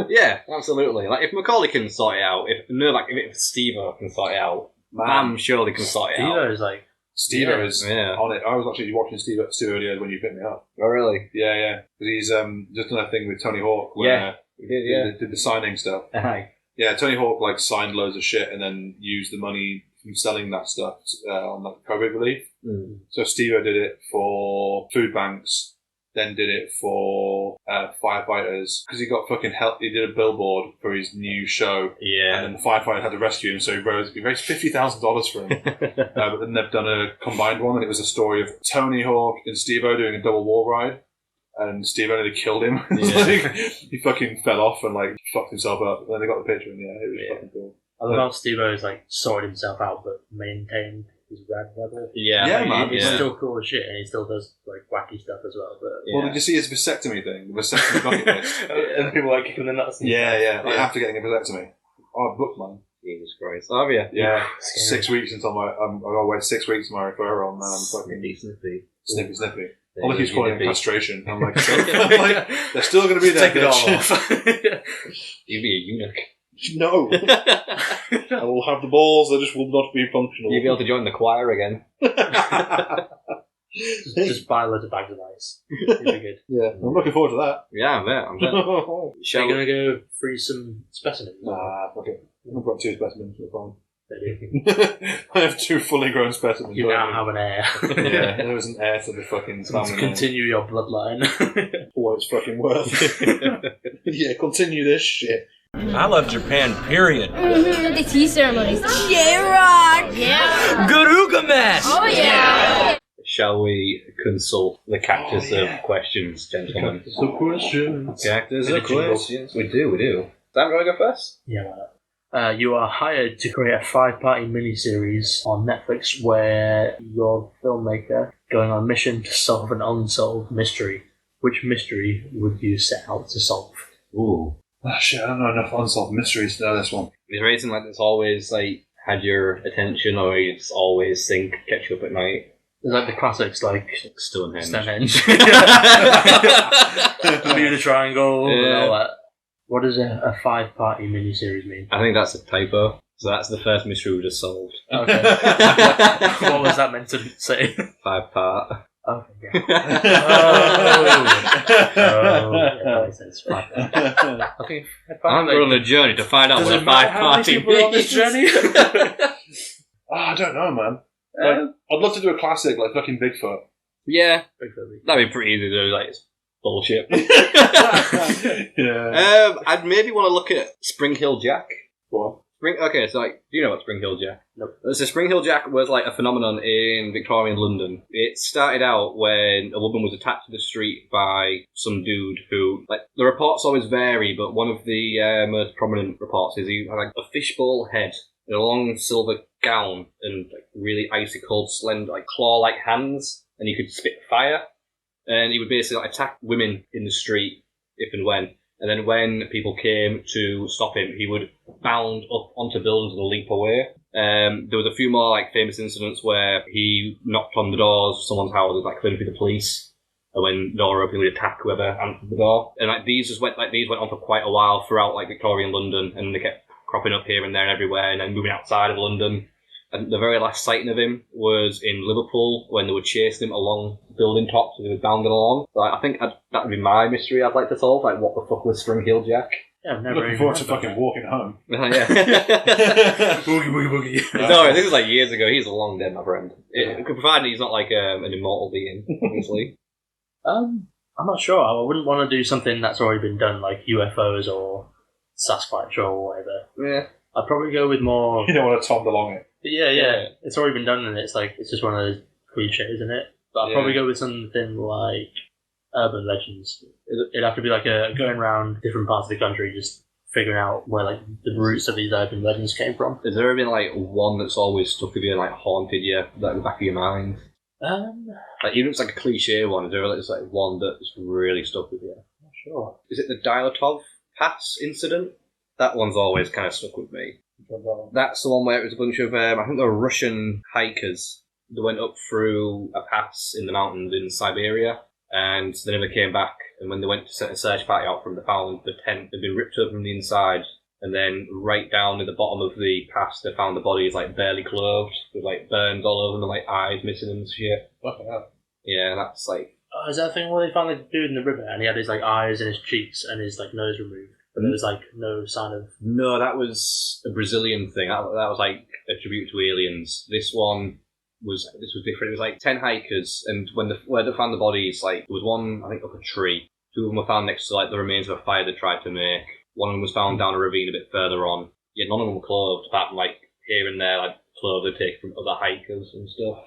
Yeah, absolutely. Like, if Macaulay can sort it out, if Steve-O can sort it out, Bam surely can sort it out. Steve-O is like... Steve-O is on it. I was actually watching Steve earlier when you picked me up. Oh, really? Yeah. Because he's just done a thing with Tony Hawk where he did the signing stuff. Aye. Yeah, Tony Hawk like signed loads of shit and then used the money from selling that stuff on like COVID relief. So Steve-O did it for food banks, then did it for firefighters because he got fucking help. He did a billboard for his new show, and then the firefighter had to rescue him, so he raised $50,000 for him. But then they've done a combined one, and it was a story of Tony Hawk and Steve-O doing a double wall ride. And Steve only killed him. Like, he fucking fell off and like fucked himself up. And then they got the picture, and it was fucking cool. I love how Steve-O has like sorted himself out, but maintained his rad level. Yeah, man. He's still cool as shit, and he still does like wacky stuff as well. But well, did you see his vasectomy thing? The vasectomy bucket list. And people like kicking the nuts. Yeah. Like after getting a vasectomy, I booked mine. Jesus Christ, have you? Yeah, 6 weeks until I gotta wait 6 weeks for my referral, and then I'm fucking snippy. All he keeps calling it castration. I'm like, they're still going to be there. Take it all off. You'll be a eunuch. No. I will have the balls, they just will not be functional. You'll be able to join the choir again. Just buy loads of bags of ice. It'll be good. Yeah, I'm looking forward to that. Yeah, I'm there. Are you going to go freeze some specimens? Nah, fuck it. I've got 2 specimens, we're fine. I have 2 fully grown specimens. You now have an heir. Yeah, there was an heir to the fucking family. Continue your bloodline. For what it's fucking worth. Yeah, continue this shit. I love Japan, period. The tea ceremonies. J-Rock! Yeah. Garugamesh! Oh, yeah. Shall we consult the cactus of questions, gentlemen? Cactus of questions. Cactus of questions. We do. Sam, do I go first? Yeah, why not? You are hired to create a 5-party miniseries on Netflix where you're a filmmaker going on a mission to solve an unsolved mystery. Which mystery would you set out to solve? Ooh. Oh shit, I don't know enough unsolved mysteries to know this one. Is there anything like that's always like had your attention, or you just always think catch you up at night? There's like the classics like Stonehenge. Bermuda Triangle and all that. What does a 5-party miniseries mean? I think that's a typo. So that's the first mystery we just solved. Okay. What was that meant to say? 5-part. Okay, yeah. That makes sense. 5-part. Okay, I'm going on a journey to find out what a 5-party people are on this journey? I don't know, man. Like, I'd love to do a classic like fucking Bigfoot. Yeah, Bigfoot. that'd be pretty easy to do. Like, it's bullshit. Yeah. I'd maybe want to look at Spring Hill Jack. What? Okay, so like, do you know what Spring Hill Jack? Nope. So Spring Hill Jack was like a phenomenon in Victorian London. It started out when a woman was attacked in the street by some dude who, like, the reports always vary, but one of the most prominent reports is he had like a fishbowl head and a long silver gown and like really icy cold, slender, like claw-like hands, and he could spit fire. And he would basically like, attack women in the street if and when. And then when people came to stop him, he would bound up onto buildings and leap away. There was a few more like famous incidents where he knocked on the doors of someone's house, like claiming to be the police. And when the door opened, he would attack whoever answered the door. And like these went on for quite a while throughout like Victorian London, and they kept cropping up here and there and everywhere, and then moving outside of London. And the very last sighting of him was in Liverpool when they were chasing him along building tops and he was bounding along. So I think that would be my mystery I'd like to solve. Like, what the fuck was Spring Hill Jack? Yeah, I've never Looking even forward heard to about fucking that. walking home. Yeah. Boogie, boogie, boogie. No, this is like years ago. He's long dead, my friend. Provided he's not like an immortal being, obviously. I'm not sure. I wouldn't want to do something that's already been done, like UFOs or Sasquatch or whatever. Yeah. I'd probably go with more. You don't want to Tom DeLong it. Yeah. It's already been done, and it's just one of those cliches, isn't it? But I'd probably go with something like urban legends. It'd have to be like going around different parts of the country, just figuring out where like the roots of these urban legends came from. Has there ever been like one that's always stuck with you and like haunted you, like the back of your mind? Like even if it's like a cliche one, is there like one that's really stuck with you? Not sure. Is it the Dilatov Pass incident? That one's always kind of stuck with me. That's the one where it was a bunch of, I think they were Russian hikers that went up through a pass in the mountains in Siberia, and they never came back. And when they went to set a search party out from, they found the tent had been ripped open from the inside, and then right down at the bottom of the pass, they found the bodies like barely clothed, with like burns all over them and like eyes missing and shit. Fucking hell. Yeah, that's like... Oh, is that the thing where they found the dude in the river and he had his like eyes and his cheeks and his like nose removed? But there was like no sign of. No, that was a Brazilian thing. That was like a tribute to aliens. This was different. It was like 10 hikers, and where they found the bodies, like there was one I think up a tree. 2 of them were found next to like the remains of a fire they tried to make. One of them was found down a ravine a bit further on. Yeah, none of them were clothed, apart from like here and there, like clothes they take from other hikers and stuff.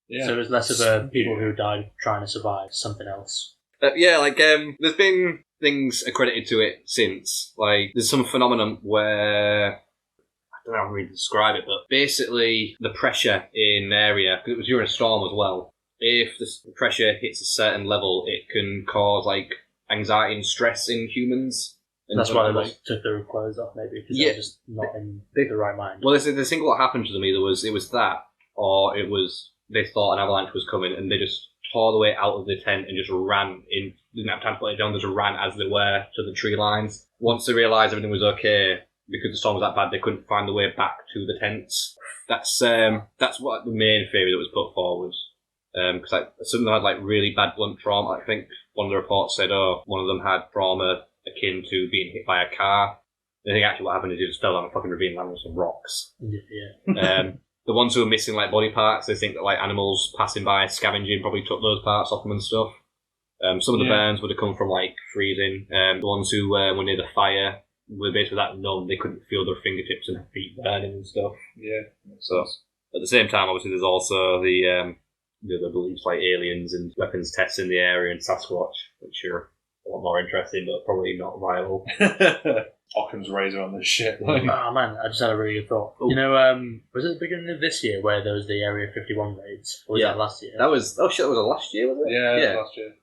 Yeah. So it was less of a people who died trying to survive, something else. Yeah, like there's been things accredited to it since. Like there's some phenomenon where I don't know how to really describe it, but basically the pressure in an area, because it was during a storm as well. If the pressure hits a certain level, it can cause like anxiety and stress in humans. And that's why they like took their clothes off, maybe because they're just not in the right mind. Well, they think what happened to them either it was that, or it was they thought an avalanche was coming and they just tore the way out of the tent and just ran in. Didn't have time to put it down. Just ran as they were to the tree lines. Once they realised everything was okay, because the storm was that bad, they couldn't find the way back to the tents. That's what the main theory that was put forward. Because like some of them had like really bad blunt trauma. I think one of the reports said, one of them had trauma akin to being hit by a car. I think actually what happened is he just fell down a fucking ravine and landed on some rocks. Yeah. The ones who were missing like body parts, they think that like animals passing by scavenging probably took those parts off them and stuff. Some of the burns would have come from like freezing. The ones who were near the fire were basically that numb, they couldn't feel their fingertips and feet burning and stuff. Yeah. So at the same time, obviously, there's also the beliefs like aliens and weapons tests in the area and Sasquatch, which are a lot more interesting, but probably not viable. Occam's razor on this shit. Oh man, I just had a really good thought. Oh. You know, was it the beginning of this year where there was the Area 51 raids? Or was that last year? That was that was last year, was it? Yeah. Last year.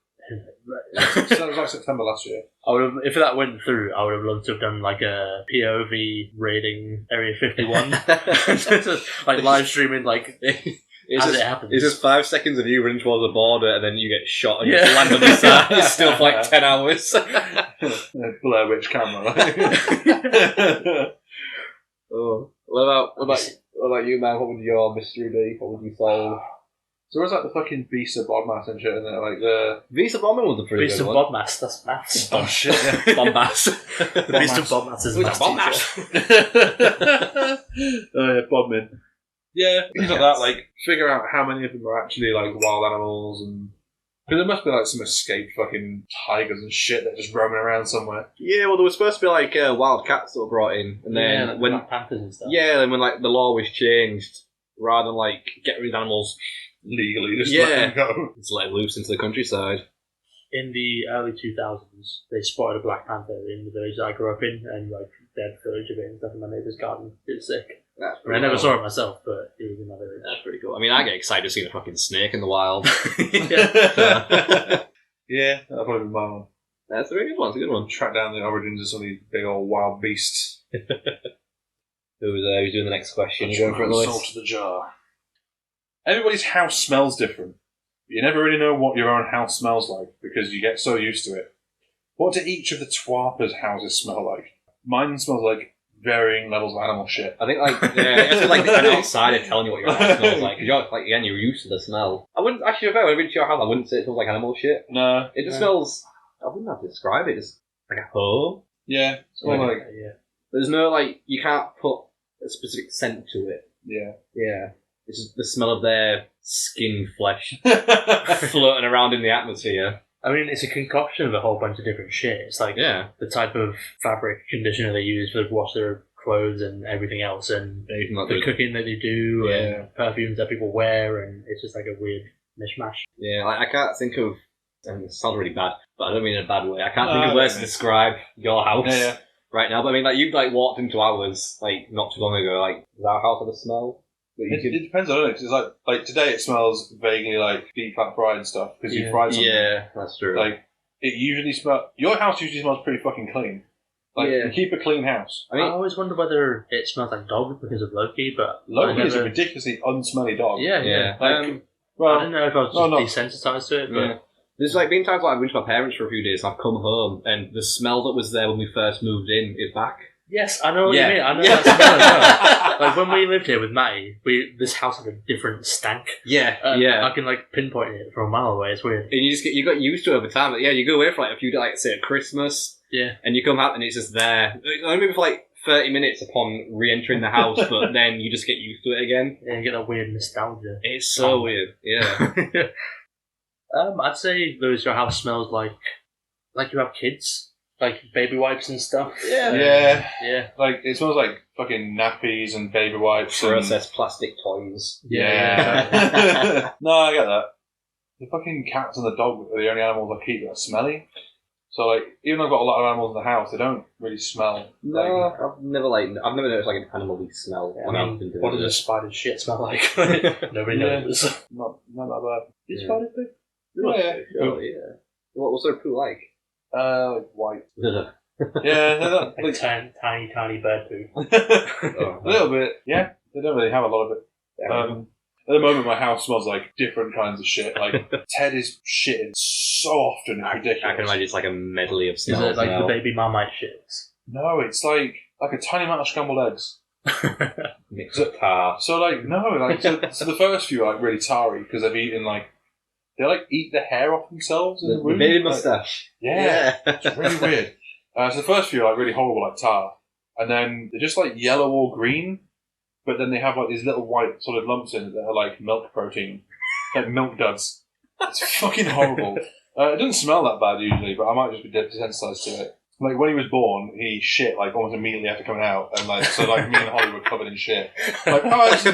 So it was like September last year. I would have, if that went through, I would have loved to have done like a POV raiding Area 51, like live streaming like as it happens. It's just 5 seconds of you running towards the border, and then you get shot and you land on the side. It's still for like 10 hours. Blair Witch camera. What about you, man? What would your mystery be? What would you solve? So it was like the fucking Beast of Bodmas and shit, and like the Beast of Bodmas was a pretty Beast good of one. Bodmas, that's maths. Oh shit! Yeah. Bombas. The Beast of Bodmas is a maths teacher. Oh yeah, Bodmin. Yeah, things like that. Like figure out how many of them are actually like wild animals and Because there must be like some escaped fucking tigers and shit that are just roaming around somewhere. Yeah, well, there was supposed to be like wild cats that were brought in, and then like when Black Panthers and stuff. and when like the law was changed, rather than like get rid of animals, Legally, just let them go. just let them loose into the countryside. In the early 2000s, they spotted a black panther in the village that I grew up in, and like dead footage of it and stuff in my neighbour's garden. It was sick. That's I never saw it myself, but it was in my village. That's pretty cool. I mean, I get excited seeing a fucking snake in the wild. Yeah, that'll probably be my one. That's a very good one. It's a good one. Track down the origins of some of these big old wild beasts. Who's doing the next question? You going for it, Lewis? Salt to the jar. Everybody's house smells different. You never really know what your own house smells like because you get so used to it. What do each of the TTWAARPers' houses smell like? Mine smells like varying levels of animal shit. I think it's like an outsider telling you what your house smells like. Because you're like, again, you're used to the smell. I wouldn't actually, if I went into your house, I wouldn't say it smells like animal shit. No. It just smells. I wouldn't have to describe it. Just like a home. Yeah. There's no like you can't put a specific scent to it. Yeah. Yeah. It's just the smell of their skin flesh floating around in the atmosphere. I mean, it's a concoction of a whole bunch of different shit. It's like the type of fabric conditioner they use to wash their clothes and everything else, and the cooking that they do, and perfumes that people wear, and it's just like a weird mishmash. Yeah, like, I can't think of. I mean, it sounds really bad, but I don't mean in a bad way. I can't think of words to describe your house right now. But I mean, like you like walked into ours like not too long ago. Like, does our house have a smell? It depends on it. 'Cause it's like today it smells vaguely like deep fat fried and stuff because you fried something. Yeah, that's true. Like it usually smells. Your house usually smells pretty fucking clean. Like you keep a clean house. I always wonder whether it smells like dog because of Loki, but Loki is a ridiculously unsmelly dog. Yeah. Like, well, I don't know if I was just desensitized to it, but. There's like been times like I've been to my parents for a few days and I've come home and the smell that was there when we first moved in is back. Yes, I know what you mean. I know that smell as well. Like when we lived here with Matty, this house had a different stank. Yeah. I can like pinpoint it from a mile away. It's weird. And you got used to it over time. But yeah, you go away for like a few days, like say at Christmas. Yeah. And you come out and it's just there. Only for like 30 minutes upon re-entering the house, but then you just get used to it again. Yeah, you get that weird nostalgia. It's so weird. Yeah. I'd say Lewis, your house smells like you have kids, like baby wipes and stuff. Yeah. Yeah. Like it smells like fucking nappies and baby wipes. Processed plastic toys. Yeah. No, I get that. The fucking cats and the dog are the only animals I keep that are smelly. So like, even though I've got a lot of animals in the house, they don't really smell. No, I've never noticed like an animal smell. Yeah, I mean, what does a spider's shit smell like? Nobody knows. Not that bad. Is spiders big? Yeah. What's their poo like? White. Yeah. Yeah, they're not, like tiny bird poo. A little bit. Yeah, they don't really have a lot of it. At the moment, my house smells like different kinds of shit. Like Ted is shitting so often, it's ridiculous. I can imagine it's like a medley of smells. Is it like the baby Marmite shits? No, it's like a tiny amount of scrambled eggs. Mixed with tar. So so the first few are like really tarry because they've eaten like. They like eat the hair off themselves in the room. Baby moustache. Yeah. It's really weird. So the first few are like really horrible, like tar. And then they're just like yellow or green, but then they have like these little white solid lumps in it that are like milk protein. Like milk duds. It's fucking horrible. It doesn't smell that bad usually, but I might just be desensitized to it. Like when he was born, he shit like almost immediately after coming out, and like so like me and Holly were covered in shit. Like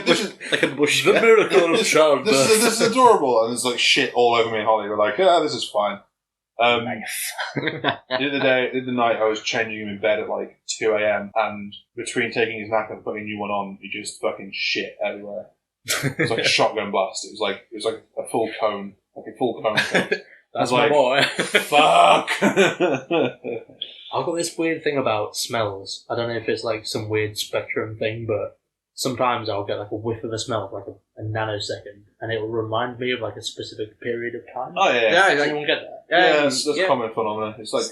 this is like a bush. The miracle of childbirth. This is adorable, and there's like shit all over me and Holly. We're like, yeah, this is fine. The other night I was changing him in bed at like 2 a.m. and between taking his nap and putting a new one on, he just fucking shit everywhere. It was like a shotgun blast. It was like a full cone, That's my boy. Fuck. I've got this weird thing about smells. I don't know if it's like some weird spectrum thing, but sometimes I'll get like a whiff of a smell for like a nanosecond, and it will remind me of like a specific period of time. Oh yeah. Does anyone get that? Yeah, that's a common phenomenon. It's like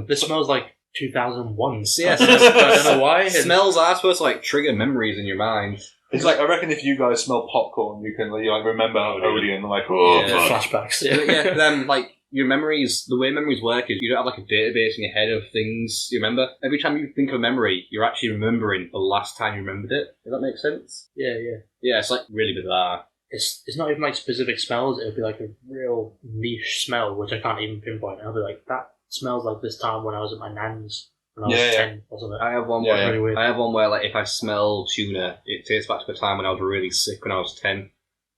this smells like 2001. Yeah, I don't know why. Smells are supposed to like trigger memories in your mind. It's like I reckon if you guys smell popcorn, you can like remember Odeon and like flashbacks. Yeah. Then like your memories, the way memories work is you don't have like a database in your head of things you remember. Every time you think of a memory, you're actually remembering the last time you remembered it. Does that make sense? Yeah. Yeah, it's like really bizarre. it's not even like specific smells. It'll be like a real niche smell, which I can't even pinpoint. I'll be like, that smells like this time when I was at my nan's when I was 10 or something. I have one. Really weird. I have one where like if I smell tuna, it takes back to the time when I was really sick when I was 10,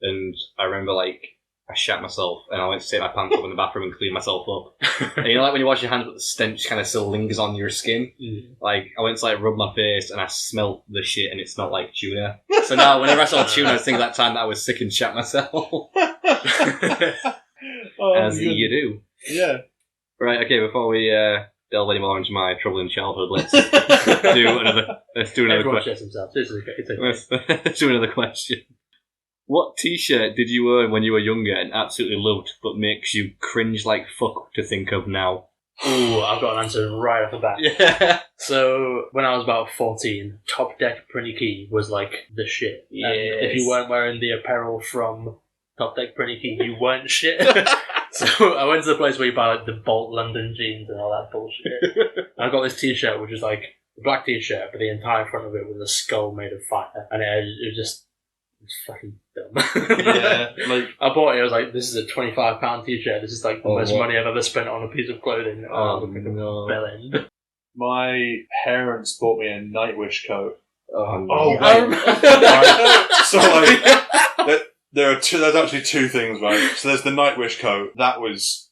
and I remember like I shat myself and I went to take my pants up in the bathroom and clean myself up. And you know, like when you wash your hands, but the stench kind of still lingers on your skin. Like I went to like rub my face and I smelt the shit and it smelled like tuna. So now whenever I saw tuna, I think that time that I was sick and shat myself. As you do. Yeah. Right. Okay. Before we delve any more into my troubling childhood, let's do another. Let's do another Everyone question. shits himself. It's okay. Let's do another question. What T-shirt did you own when you were younger and absolutely loved, but makes you cringe like fuck to think of now? Ooh, I've got an answer right off the bat. Yeah. So, when I was about 14, Top Deck Prinny Key was like the shit. Yes. And if you weren't wearing the apparel from Top Deck Prinny Key, you weren't shit. So, I went to the place where you buy like the Bolt London jeans and all that bullshit. And I got this t-shirt, which was like a black t-shirt, but the entire front of it was a skull made of fire. And it was just... It's fucking dumb. Yeah, like I bought it. I was like, "This is a £25 t-shirt. This is like the most money I've ever spent on a piece of clothing." Oh, look at the no. bell end. my parents bought me a Nightwish coat. Oh, Oh, no. right. So like, there are two. There's actually two things, right? So there's the Nightwish coat. That was.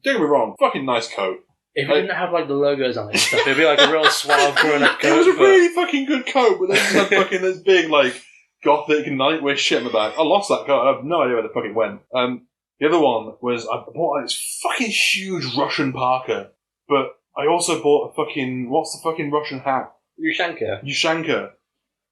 Don't get me wrong, fucking nice coat. If it didn't have like the logos on it and stuff, it'd be like a real suave grown-up coat. It was a but- really fucking good coat, but then just had fucking this big like gothic Nightwish shit in the back. I lost that coat. I have no idea where the fuck it went. The other one was I bought like, this fucking huge Russian parka, but I also bought a fucking what's the fucking Russian hat? Ushanka.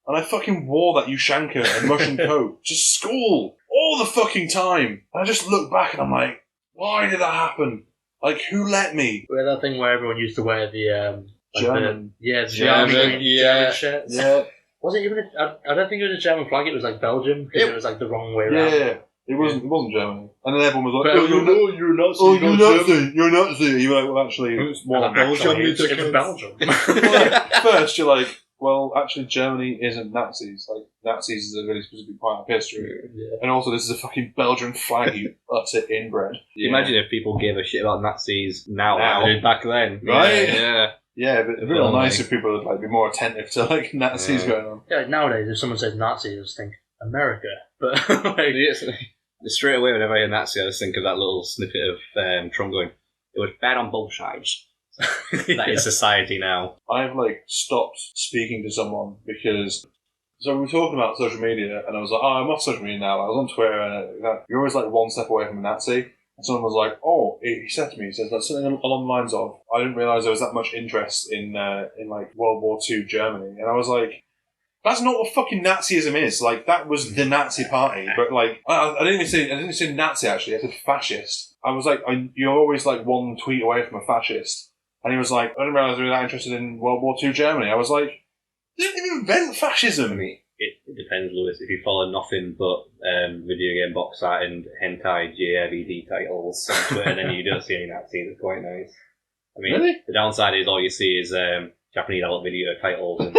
And I fucking wore that Ushanka and Russian coat to school all the fucking time. And I just look back and I'm like, why did that happen? Like, who let me? We had that thing where everyone used to wear the German. the German, German shirts. Yeah. Was it even? I don't think it was a German flag. It was like Belgium because it was like the wrong way around. Yeah. It wasn't Germany. And then everyone was like, But you're a Nazi. Oh, you're a Nazi. You're a Nazi. You were like, well, actually, It's more not Belgium. Actually, it was Belgium. Well, at first, you're like, well, actually, Germany isn't Nazis. Like, Nazis is a really specific part of history. Yeah. And also, this is a fucking Belgian flag, you utter inbred. Imagine if people gave a shit about Nazis now, Now. like they did back then. Right? Yeah. Yeah, but it'd be real nice if people would like be more attentive to like Nazis going on. Yeah, like nowadays, if someone says Nazi, I just think America. But like, Straight away, whenever I hear Nazi, I just think of that little snippet of Trump going, "It was bad on both sides." That is society now. I've like stopped speaking to someone because so we were talking about social media, and I was like, "Oh, I'm off social media now." I was on Twitter, and you're always like one step away from a Nazi. And someone was like, "Oh," he said to me, he says like something along the lines of, "I didn't realise there was that much interest in like World War II Germany," and I was like, "That's not what fucking Nazism is. Like that was the Nazi party, but like I didn't even say Nazi actually. I said fascist. I was like, you're always like one tweet away from a fascist." And he was like, "I didn't realise they were that interested in World War II Germany." I was like, "They didn't even invent fascism." I mean, it depends, Lewis. If you follow nothing but video game box art and hentai JRPG titles on Twitter, then you don't see any Nazis. It's quite nice. I mean, Really? the downside is all you see is Japanese adult video titles and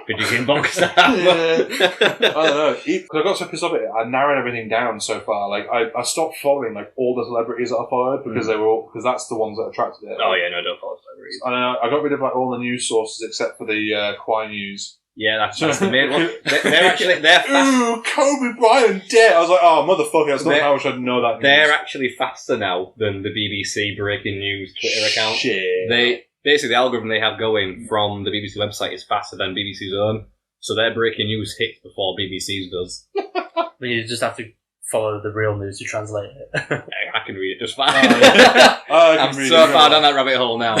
video game box art. I don't know. Because I got so pissed off at it, I narrowed everything down so far. Like I stopped following like all the celebrities that I followed because they were all because that's the ones that attracted it. Oh yeah, no, don't follow celebrities. And I got rid of like all the news sources except for the Quai News. Yeah, that's the main one. They're fast. Ooh, Kobe Bryant dead. I was like, oh motherfucker, that's not how I should know that. They're news. actually faster now than the BBC breaking news Twitter account. Shit. They basically the algorithm they have going from the BBC website is faster than BBC's own, so their breaking news hits before BBC's does. you just have to follow the real news to translate it. I can read it just fine. I'm so far down that rabbit hole now.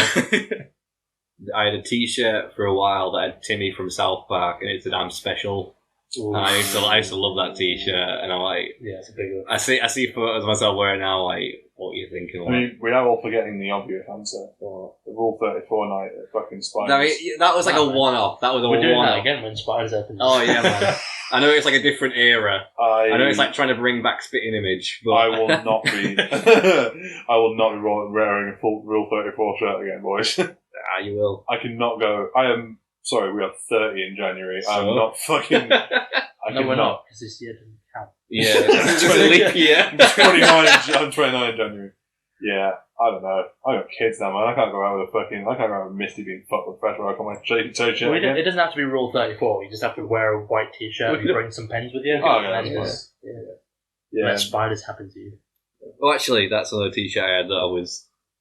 I had a T-shirt for a while that had Timmy from South Park, and it said "I'm special." And I used to love that T-shirt, and I'm like, yeah, it's a big one. I see photos of myself wearing it now. Like, what are you thinking? I mean, we are all forgetting the obvious answer for the Rule 34 night at fucking Spiders. I mean, that was like a one-off. That was a We're doing that one-off. again when Spiders opens. Oh yeah, man. I know it's like a different era. I know it's like trying to bring back Spitting Image. But I will not be. I will not be wearing a full Rule 34 shirt again, boys. You will. I cannot go. I am Sorry, we are 30 in January. So? I'm not fucking... No, we're not, because this year didn't count. Yeah, it's a leap year. I'm 29 in January. Yeah, I don't know. I got kids now, man. I can't go out with Misty being fucked with fresh rock on my toe shirt Well, again. it doesn't have to be Rule 34. You just have to wear a white t-shirt and bring some pens with you. Oh, yeah, And that's then Yeah. let spiders happen to you. Well, actually, that's another t-shirt I had that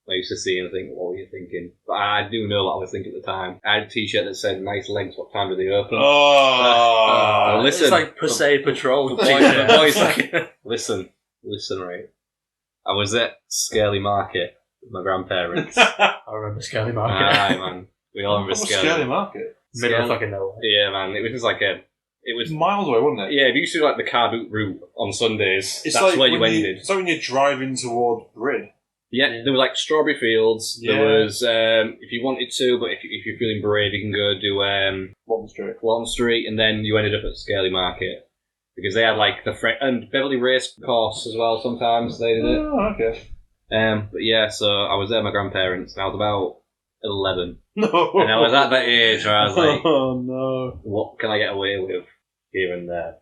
I used to see and think, what were you thinking? But I do know what I was thinking at the time. I had a t-shirt that said, nice legs, what time do they open? Oh! Listen. It's like Per Se Patrol The t-shirt. boys listen, right. I was at Skirli Market with my grandparents. I remember Skirli Market. Aye, man. We all remember Skirli Market? Middle of fucking nowhere. Yeah, man. It was just like it was miles away, wasn't it? Yeah, if you used to do like the car boot route on Sundays, It's that's like where you when ended. It's like when you're driving toward Brid. Yeah, there were like strawberry fields. Yeah. There was, if you wanted to, but if you're feeling brave, you can go do Lawton Street, and then you ended up at Skirli Market because they had like and Beverly Race Course as well. Sometimes they did it. Oh, okay. But yeah, so I was there with my grandparents, and I was about 11, No. and I was at that age where I was like, oh no, what can I get away with here and there?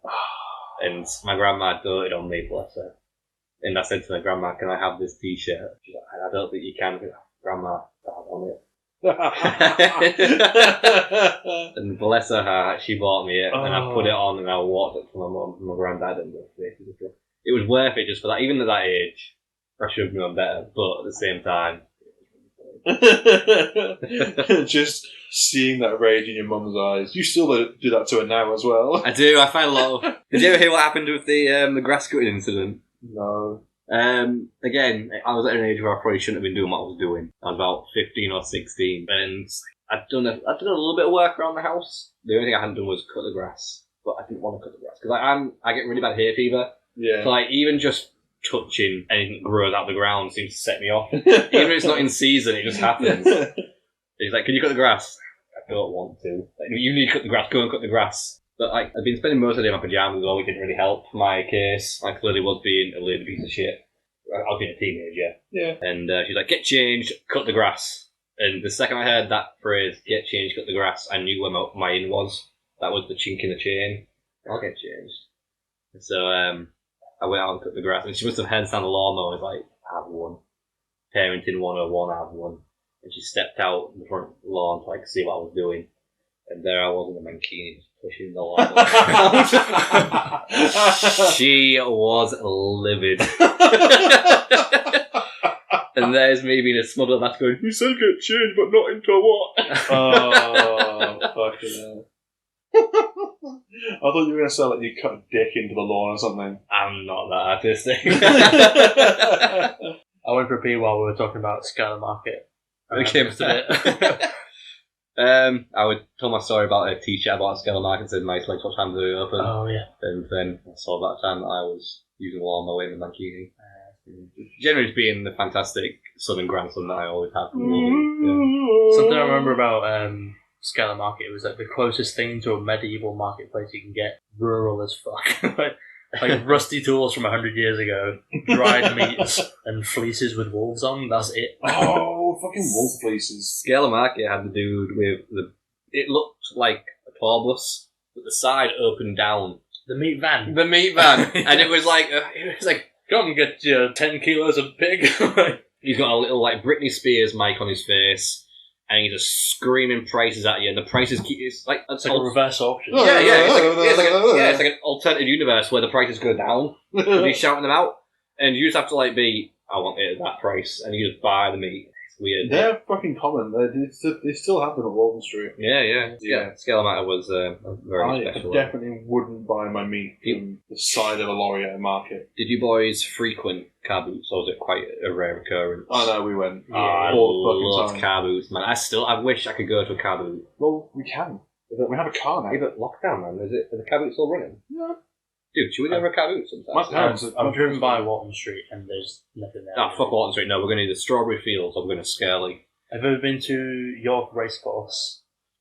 And my grandma doted on me, bless her. And I said to my grandma, can I have this t-shirt? She's like, I don't think you can. Grandma, I want it. And bless her heart, she bought me it, and I put it on, and I walked up to my mum and my granddad, and it was worth it just for that. Even at that age, I should have known better, but at the same time, just seeing that rage in your mum's eyes. You still do that to her now as well. I do. I find a lot of. Did you ever hear what happened with the grass cutting incident? No. Again, I was at an age where I probably shouldn't have been doing what I was doing. I was about 15 or 16, and I'd done a little bit of work around the house. The only thing I hadn't done was cut the grass, but I didn't want to cut the grass because I get really bad hay fever. Yeah. So like even just touching anything that grows out of the ground seems to set me off. Even if it's not in season, it just happens. He's like, "Can you cut the grass?" I don't want to. Like, you need to cut the grass. Go and cut the grass. But like, I've been spending most of the day in my pajamas, though, which didn't really help my case. I clearly was being a little piece of shit. I was being a teenager. Yeah. And she's like, "Get changed, cut the grass." And the second I heard that phrase, "Get changed, cut the grass," I knew where my in was. That was the chink in the chain. I'll get changed. And so I went out and cut the grass, and she must have heard sound the lawnmower. I was like, "I have one." Parenting 101, I have one. And she stepped out in the front lawn to like see what I was doing. And there I was in the mankini pushing the lawnmower. She was livid. And there's me being a smuggler that's going, "You said get changed, but not into what?" Oh, fucking hell. I thought you were going to say like you cut a dick into the lawn or something. I'm not that artistic. I went for a pee while we were talking about Skirli Market. We came to it. I would tell my story about a t-shirt I bought at Skirli Market and said, "Nice legs, what time do they open?" Oh, yeah. And then I saw that time that I was using the lawnmower in the mankini. Generally being the fantastic southern grandson that I always have. Something I remember about Skirli Market, it was like the closest thing to a medieval marketplace you can get. Rural as fuck. like rusty tools from 100 years ago, dried meats, and fleeces with wolves on. That's it. Oh, fucking wolf fleeces. Skirli Market had the dude with it looked like a tour bus, but the side opened down. The meat van. The meat van. And it was like, come and get your 10 kilos of pig. He's got a little like Britney Spears mic on his face, and he's just screaming prices at you, and the prices it's like a reverse auction. Yeah, it's like an alternative universe where the prices go down. And he's shouting them out, and you just have to like be, "I want it at that price," and you just buy the meat. It's weird. They're fucking common. They still have them at Walton Street. Yeah. Skirli Market was very special. I definitely wouldn't buy my meat from the side of a lorry at a market. Did you boys frequent car boots, or was it quite a rare occurrence? Oh no, we went. I all the love fucking time. car boots, man. I wish I could go to a car boot. Well, we can. We have a car now. Even lockdown, man. Are the car boots still running? Yeah. Dude, should we go to a car boot sometime? My parents. I'm driven by Walton Street, and there's nothing there. Oh, fuck Walton Street. No, we're going to either Strawberry Fields or we're going to Skirli. Have you ever been to York Racecourse?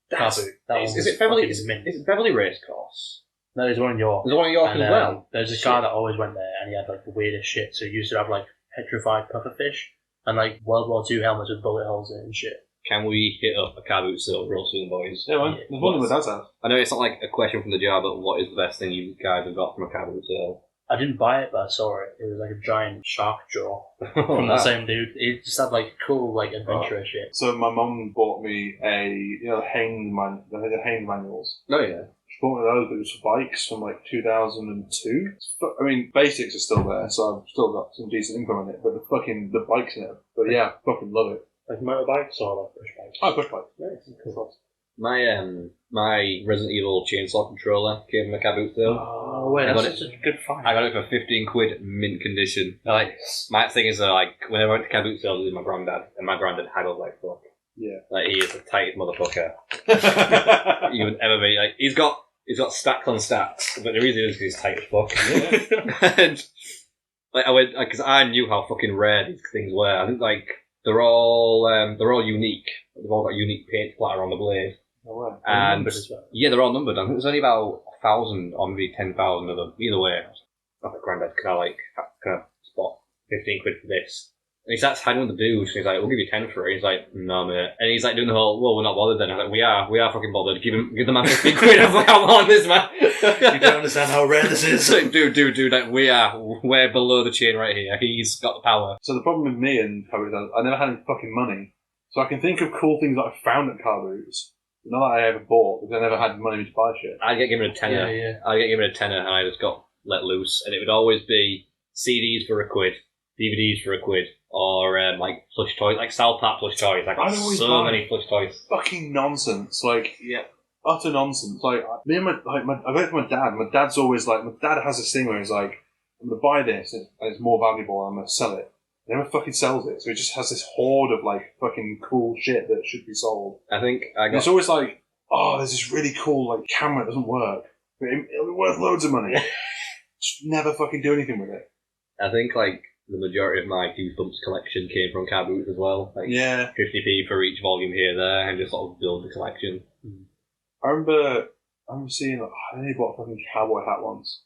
Car boot. Is it Beverly Racecourse? No, there's one in York. There's one in York as well. There's a guy that always went there, and he had like the weirdest shit. So he used to have like petrified pufferfish and like World War II helmets with bullet holes in it and shit. can we hit up a car boot sale real soon, boys? Yeah, man. There's one in my dad's house. I know it's not like a question from the jar, but what is the best thing you guys have got from a car boot sale? I didn't buy it, but I saw it. It was like a giant shark jaw from the same dude. It just had like cool, like adventurous shit. So my mum bought me the Haynes manuals. Oh yeah. She bought me those, but it was for bikes from like 2002. I mean, basics are still there, so I've still got some decent income in it. But the bikes in it. But yeah, I fucking love it. Like motorbikes or like push bikes? Oh, push bike. Yeah, cool. My Resident Evil chainsaw controller came from a car boot sale. Oh wait, that's such a good find. I got it for 15 quid, mint condition. Nice. My thing is like whenever I went to car boot sales with my granddad, and my granddad haggled like fuck. Yeah. Like he is the tightest motherfucker you would ever be. Like he's got stacks on stacks, but the reason is because he's tight as fuck. Yeah. And like I went because I knew how fucking rare these things were. I think like they're all unique. They've all got unique paint splatter on the blade. Oh, wow. And yeah, they're all numbered. I think there's only about 1,000 or maybe 10,000 of them. Either way, I'm like, granddad, can I spot 15 quid for this? And he starts hanging with the dude, and he's like, we'll give you 10 for it. He's like, no, mate. And he's like doing the whole, well, we're not bothered then. I was like, we are fucking bothered. Give the man 15 quid. I was like, I'm on this, man. You don't understand how rare this is. Like, dude, like, we're below the chain right here. He's got the power. So the problem with me and car boots, I never had any fucking money. So I can think of cool things that I found at car boots. Not that I ever bought, because I never had money to buy shit. I'd get given a tenner. Yeah. I'd get given a tenner, and I just got let loose. And it would always be CDs for £1, DVDs for £1, or like plush toys, like South Park plush toys. I got so many plush toys. Fucking nonsense, like utter nonsense. Like me and I went to my dad. My dad's always like, my dad has this thing where he's like, I'm gonna buy this, and it's more valuable, and I'm gonna sell it. He never fucking sells it, so he just has this hoard of like fucking cool shit that should be sold. I think it's always like, oh, there's this really cool like camera that doesn't work, but it'll be worth loads of money. Just never fucking do anything with it. I think like the majority of my Goosebumps collection came from car boots as well. Like 50p for each volume here, there, and just sort of build the collection. I remember seeing I only bought a fucking cowboy hat once,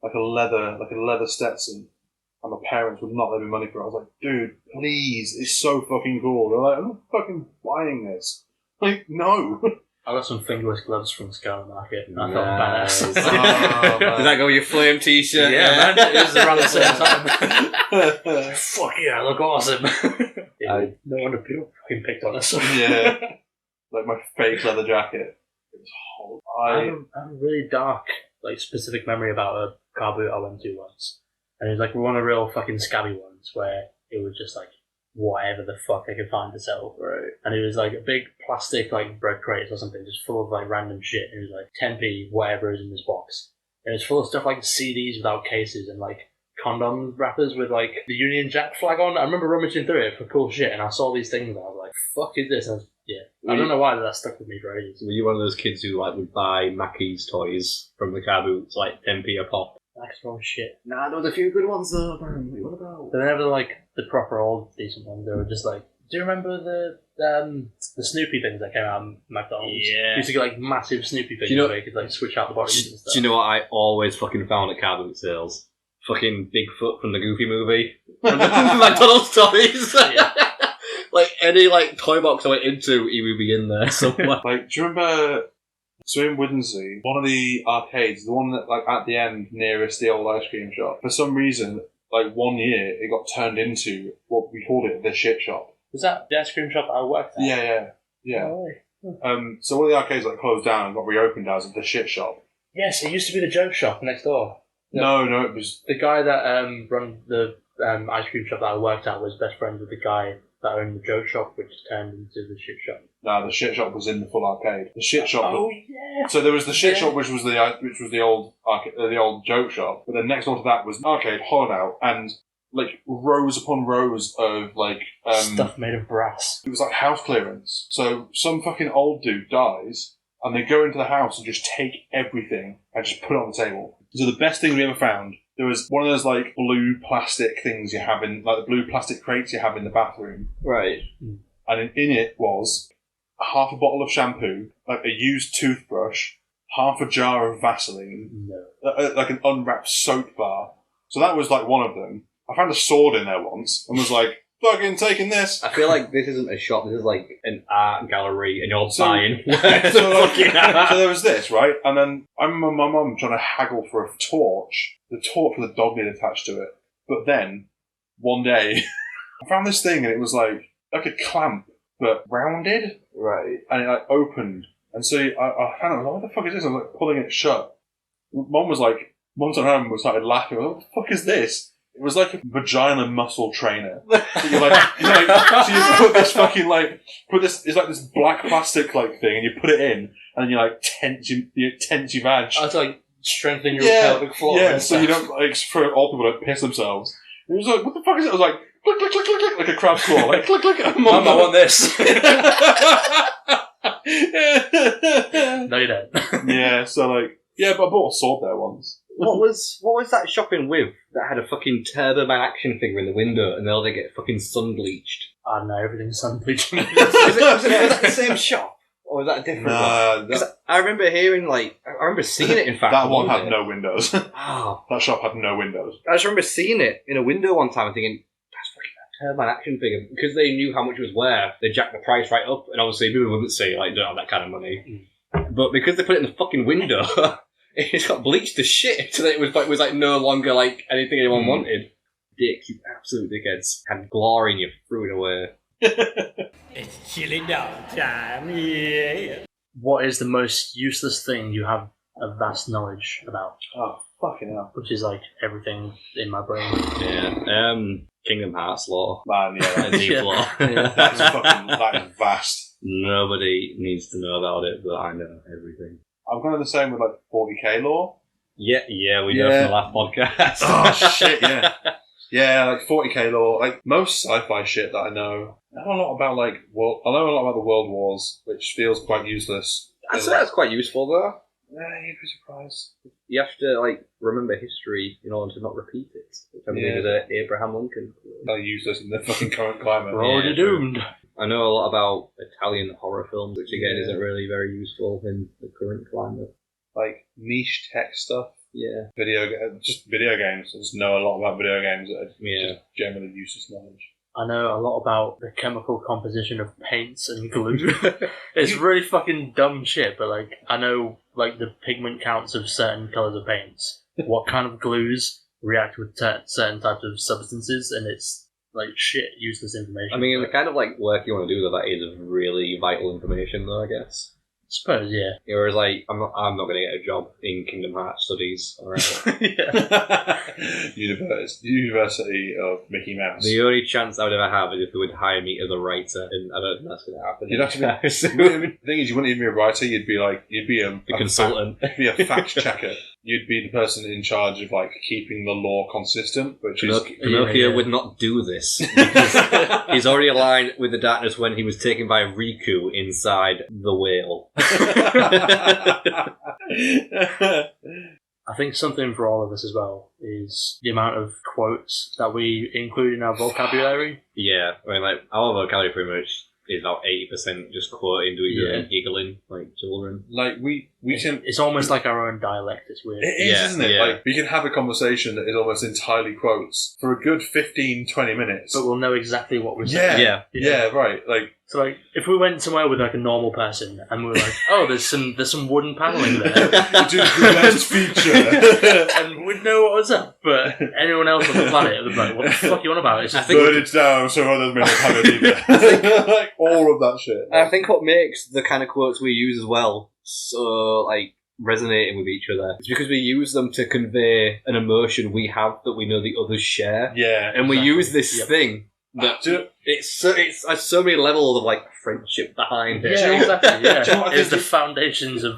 like a leather Stetson. And my parents would not let me money for it. I was like, dude, please, it's so fucking cool. They're like, I'm not fucking buying this. Like, no. I got some fingerless gloves from Skirli Market, and I felt badass. Does that go with your flame t-shirt? Yeah, man. It was around the same time. Fuck yeah, I look awesome. No wonder people fucking picked on us. Yeah. Like my fake leather jacket. It was horrible. I have a really dark, like, specific memory about a car boot I went to once. And it was like one of the real fucking scabby ones where it was just like whatever the fuck I could find to sell. Right. And it was like a big plastic like bread crates or something just full of like random shit. And it was like 10p, whatever is in this box. And it was full of stuff like CDs without cases and like condom wrappers with like the Union Jack flag on. I remember rummaging through it for cool shit and I saw these things and I was like, fuck is this? And I don't know why that stuck with me for ages. Were you one of those kids who like would buy Mackey's toys from the car boots, like 10p a pop? That's wrong shit. Nah, there was a few good ones though, apparently. What about? They were never like the proper old decent ones. They were just like, do you remember the Snoopy things that came out of McDonald's? Yeah. You used to get like massive Snoopy things where you could like switch out the bodies and stuff. Do you know what I always fucking found at car boot sales? Fucking Bigfoot from the Goofy movie. From the McDonald's toys. Yeah. Like any like toy box I went into, he would be in there somewhere. Like, do you remember? So in Woodsey, one of the arcades, the one that like at the end nearest the old ice cream shop, for some reason, like 1 year, it got turned into what we called it the shit shop. Was that the ice cream shop that I worked at? Yeah. Oh, so one of the arcades like closed down and got reopened as the shit shop. Yes, it used to be the joke shop next door. No, it was the guy that run the ice cream shop that I worked at was best friends with the guy that owned the joke shop, which turned into the shit shop. No, the shit shop was in the full arcade. The shit shop. Oh yeah. So there was the shit shop, which was the old arcade, the old joke shop. But then next door to that was an arcade, hollowed out, and like rows upon rows of like stuff made of brass. It was like house clearance. So some fucking old dude dies, and they go into the house and just take everything and just put it on the table. So the best thing we ever found. There was one of those like blue plastic things you have in like the blue plastic crates you have in the bathroom. Right. And in it was half a bottle of shampoo, like a used toothbrush, half a jar of Vaseline, like an unwrapped soap bar. So that was like one of them. I found a sword in there once and was like, fucking taking this. I feel like this isn't a shop, this is like an art gallery and you're So- buying So, like, fucking so art. there was this, right? And then I remember my mum trying to haggle for a torch. The torch with a dog lid attached to it. But then, one day, I found this thing and it was like a clamp, but rounded. Right. And it like opened. And so I found it, I was like, what the fuck is this? I was like pulling it shut. Mum went home and started laughing. I was like, what the fuck is this? It was like a vagina muscle trainer. So so you put this fucking it's like this black plastic like thing and you put it in and then you like tense your vag. Oh, to like strengthen your pelvic floor. Yeah, and so you stuff. don't like for all people don't piss themselves. It was like, what the fuck is it? I was like, click, click, click, click, click, like a crab's claw, like click, click. Mum, I want this. No, you don't. Yeah, so like, yeah, but I bought a sword there once. What was that shopping with that had a fucking Turboman action figure in the window and they'll get fucking sun bleached? I don't know, everything's sun bleaching. was that the same shop? Or was that a different one? Nah, 'Cause I remember hearing, I remember seeing it, in fact. that one had day. no windows. Oh, That shop had no windows. I just remember seeing it in a window one time and thinking, that's fucking a Turboman action figure. Because they knew how much it was worth, they jacked the price right up, and obviously people wouldn't say, don't have that kind of money. But because they put it in the fucking window, it's got bleached to shit, so that it was no longer anything anyone wanted. Dicks, you absolute dickheads. Had glory and you threw it away. It's chilling down time, yeah. What is the most useless thing you have a vast knowledge about? Oh, fucking hell. Which is like everything in my brain. Yeah. Kingdom Hearts lore. Man, yeah. Deep Yeah. lore. That is vast. Nobody needs to know about it, but I know everything. I'm kind of the same with 40k lore. Yeah, we know from the last podcast. Oh, shit, yeah. Yeah, 40k lore. Most sci-fi shit that I know a lot about, I know a lot about the World Wars, which feels quite useless. I'd say that's quite useful, though. Yeah, you'd be surprised. You have to, remember history in order to not repeat it. Which I believe is Abraham Lincoln. They're useless in the fucking current climate. We're already doomed. I know a lot about Italian horror films, which again isn't really very useful in the current climate. Niche tech stuff. Yeah. Video games. I just know a lot about video games that are just generally useless knowledge. I know a lot about the chemical composition of paints and glue. It's really fucking dumb shit, but I know the pigment counts of certain colours of paints, what kind of glues react with certain types of substances, and it's shit, useless information. I mean, the kind of work you want to do with that is really vital information, though, I guess. Suppose, yeah. Whereas, I'm not going to get a job in Kingdom Hearts studies. Alright. Yeah. University of Mickey Mouse. The only chance I would ever have is if they would hire me as a writer, and I don't think that's going to happen. You'd have to be. soon. The thing is, you wouldn't even be a writer. You'd be a consultant. You'd be a fact checker. You'd be the person in charge of keeping the law consistent, which is Pinocchio would not do this because he's already aligned with the darkness when he was taken by Riku inside the whale. I think something for all of us as well is the amount of quotes that we include in our vocabulary. Yeah, I mean, our vocabulary pretty much is about 80% just quoting, doing and giggling like children. We can. It's almost like our own dialect. It's weird. It is, isn't it? Yeah. We can have a conversation that is almost entirely quotes for a good 15-20 minutes. But we'll know exactly what we're saying. Yeah. Right. So if we went somewhere with a normal person and we were like, oh, there's some wooden paneling there, we do the best feature. and we'd know what was up. But anyone else on the planet would be like, what the fuck are you on about? It's just Burn it down so others may not have it either. All of that shit. I think what makes the kind of quotes we use as well so resonating with each other is because we use them to convey an emotion we have that we know the others share. Yeah, and we use this thing that it's so many levels of friendship behind it. Yeah, exactly. Yeah, Do you know what I it's think the foundations of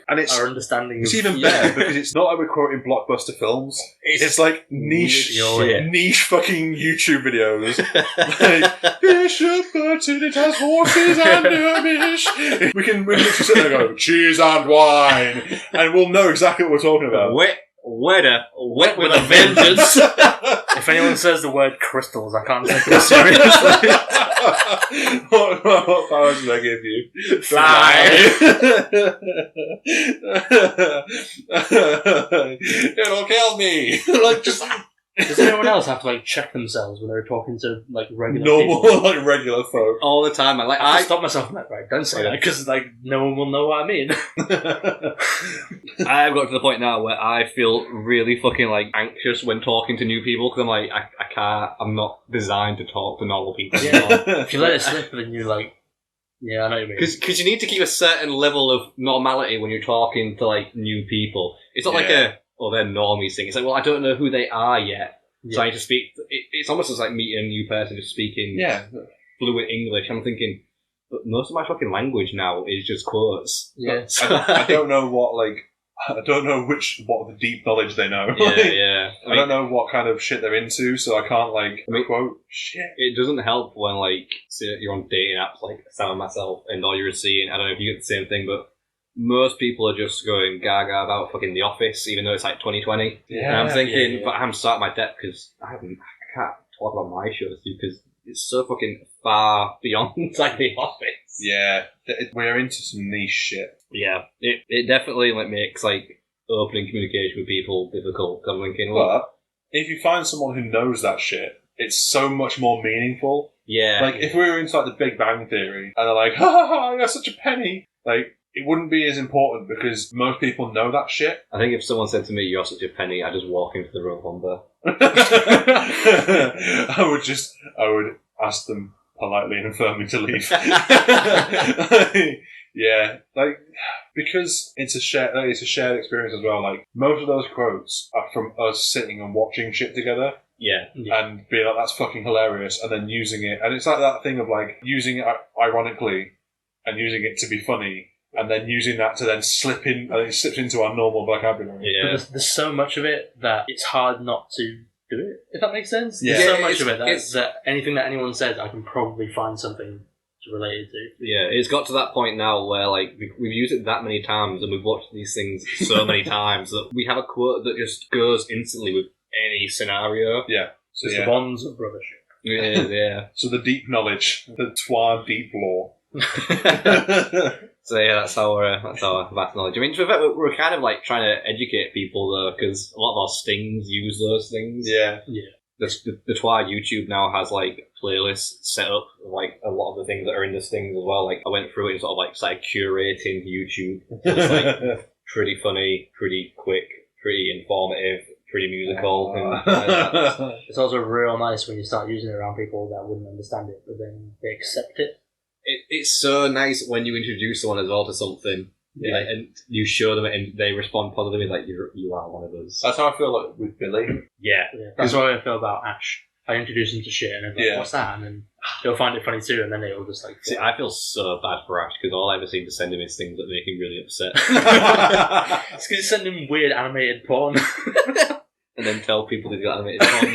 and it's our understanding. It's of, even better because it's not like we're quoting blockbuster films. It's niche fucking YouTube videos. Bishop Burton, it has horses and a bish. We can literally sit there and go, cheese and wine, and we'll know exactly what we're talking about. Wet with a vengeance. If anyone says the word crystals, I can't take it seriously. What powers did I give you? Fly. It'll kill me. Does anyone else have to like check themselves when they're talking to like regular Normal, people? like regular folk. All the time, man. Like I have I to stop myself from that, right? Don't say that because like no one will know what I mean. I've got to the point now where I feel really fucking like anxious when talking to new people because I'm like I can't. I'm not designed to talk to normal people. Yeah. If you let it slip, then you're like, yeah, I know what you mean. Because you need to keep a certain level of normality when you're talking to like new people. It's not like they're normies thing. It's like, well, I don't know who they are yet, so I need to speak. It's almost just like meeting a new person just speaking fluent English. I'm thinking, but most of my fucking language now is just quotes. Yeah. I don't know what I don't know what the deep knowledge they know. Yeah. I don't know what kind of shit they're into, so I can't quote shit. It doesn't help when say you're on dating apps like Sam and myself, and all you're seeing. I don't know if you get the same thing, but most people are just going gaga about fucking The Office, even though it's like 2020. Yeah. And I'm thinking, but I'm starting my depth because I can't talk about my shows because it's so fucking far beyond like The Office. Yeah, we're into some niche shit. Yeah, it definitely makes opening communication with people difficult. I'm thinking, but if you find someone who knows that shit, it's so much more meaningful. Yeah, like if we were into the Big Bang Theory and they're like, ha ha ha, you're such a penny, it wouldn't be as important because most people know that shit. I think if someone said to me, "You're such a penny," I'd just walk into the room under. I would ask them politely and firmly to leave. Yeah, because it's a shared experience as well. Most of those quotes are from us sitting and watching shit together. Yeah. And being like, that's fucking hilarious, and then using it, and it's like that thing of using it ironically and using it to be funny, and then using that to then slip in, and it slips into our normal vocabulary. Yeah. But there's so much of it that it's hard not to do it, if that makes sense. Yeah. There's so much of it that anything that anyone says, I can probably find something to relate it to. Yeah, it's got to that point now where we've used it that many times and we've watched these things so many times that we have a quote that just goes instantly with any scenario. Yeah. So it's the bonds of brothership. Yeah. So the deep knowledge, the TTWAARP deep lore. So yeah, that's our vast knowledge. I mean, we're kind of trying to educate people though, because a lot of our stings use those things. Yeah. The TTWAARP YouTube now has playlists set up of a lot of the things that are in the stings as well. I went through it and sort of started curating YouTube. So it's pretty funny, pretty quick, pretty informative, pretty musical. It's also real nice when you start using it around people that wouldn't understand it, but then they accept it. It's so nice when you introduce someone as well to something, and you show them it and they respond positively, you are one of us. That's how I feel with Billy. Yeah. That's what I feel about Ash. I introduce him to shit and they're what's that? And then they'll find it funny too, and then they'll just See, I feel so bad for Ash because all I ever seem to send him is things that make him really upset. It's because you send him weird animated porn. And then tell people he's got animated porn.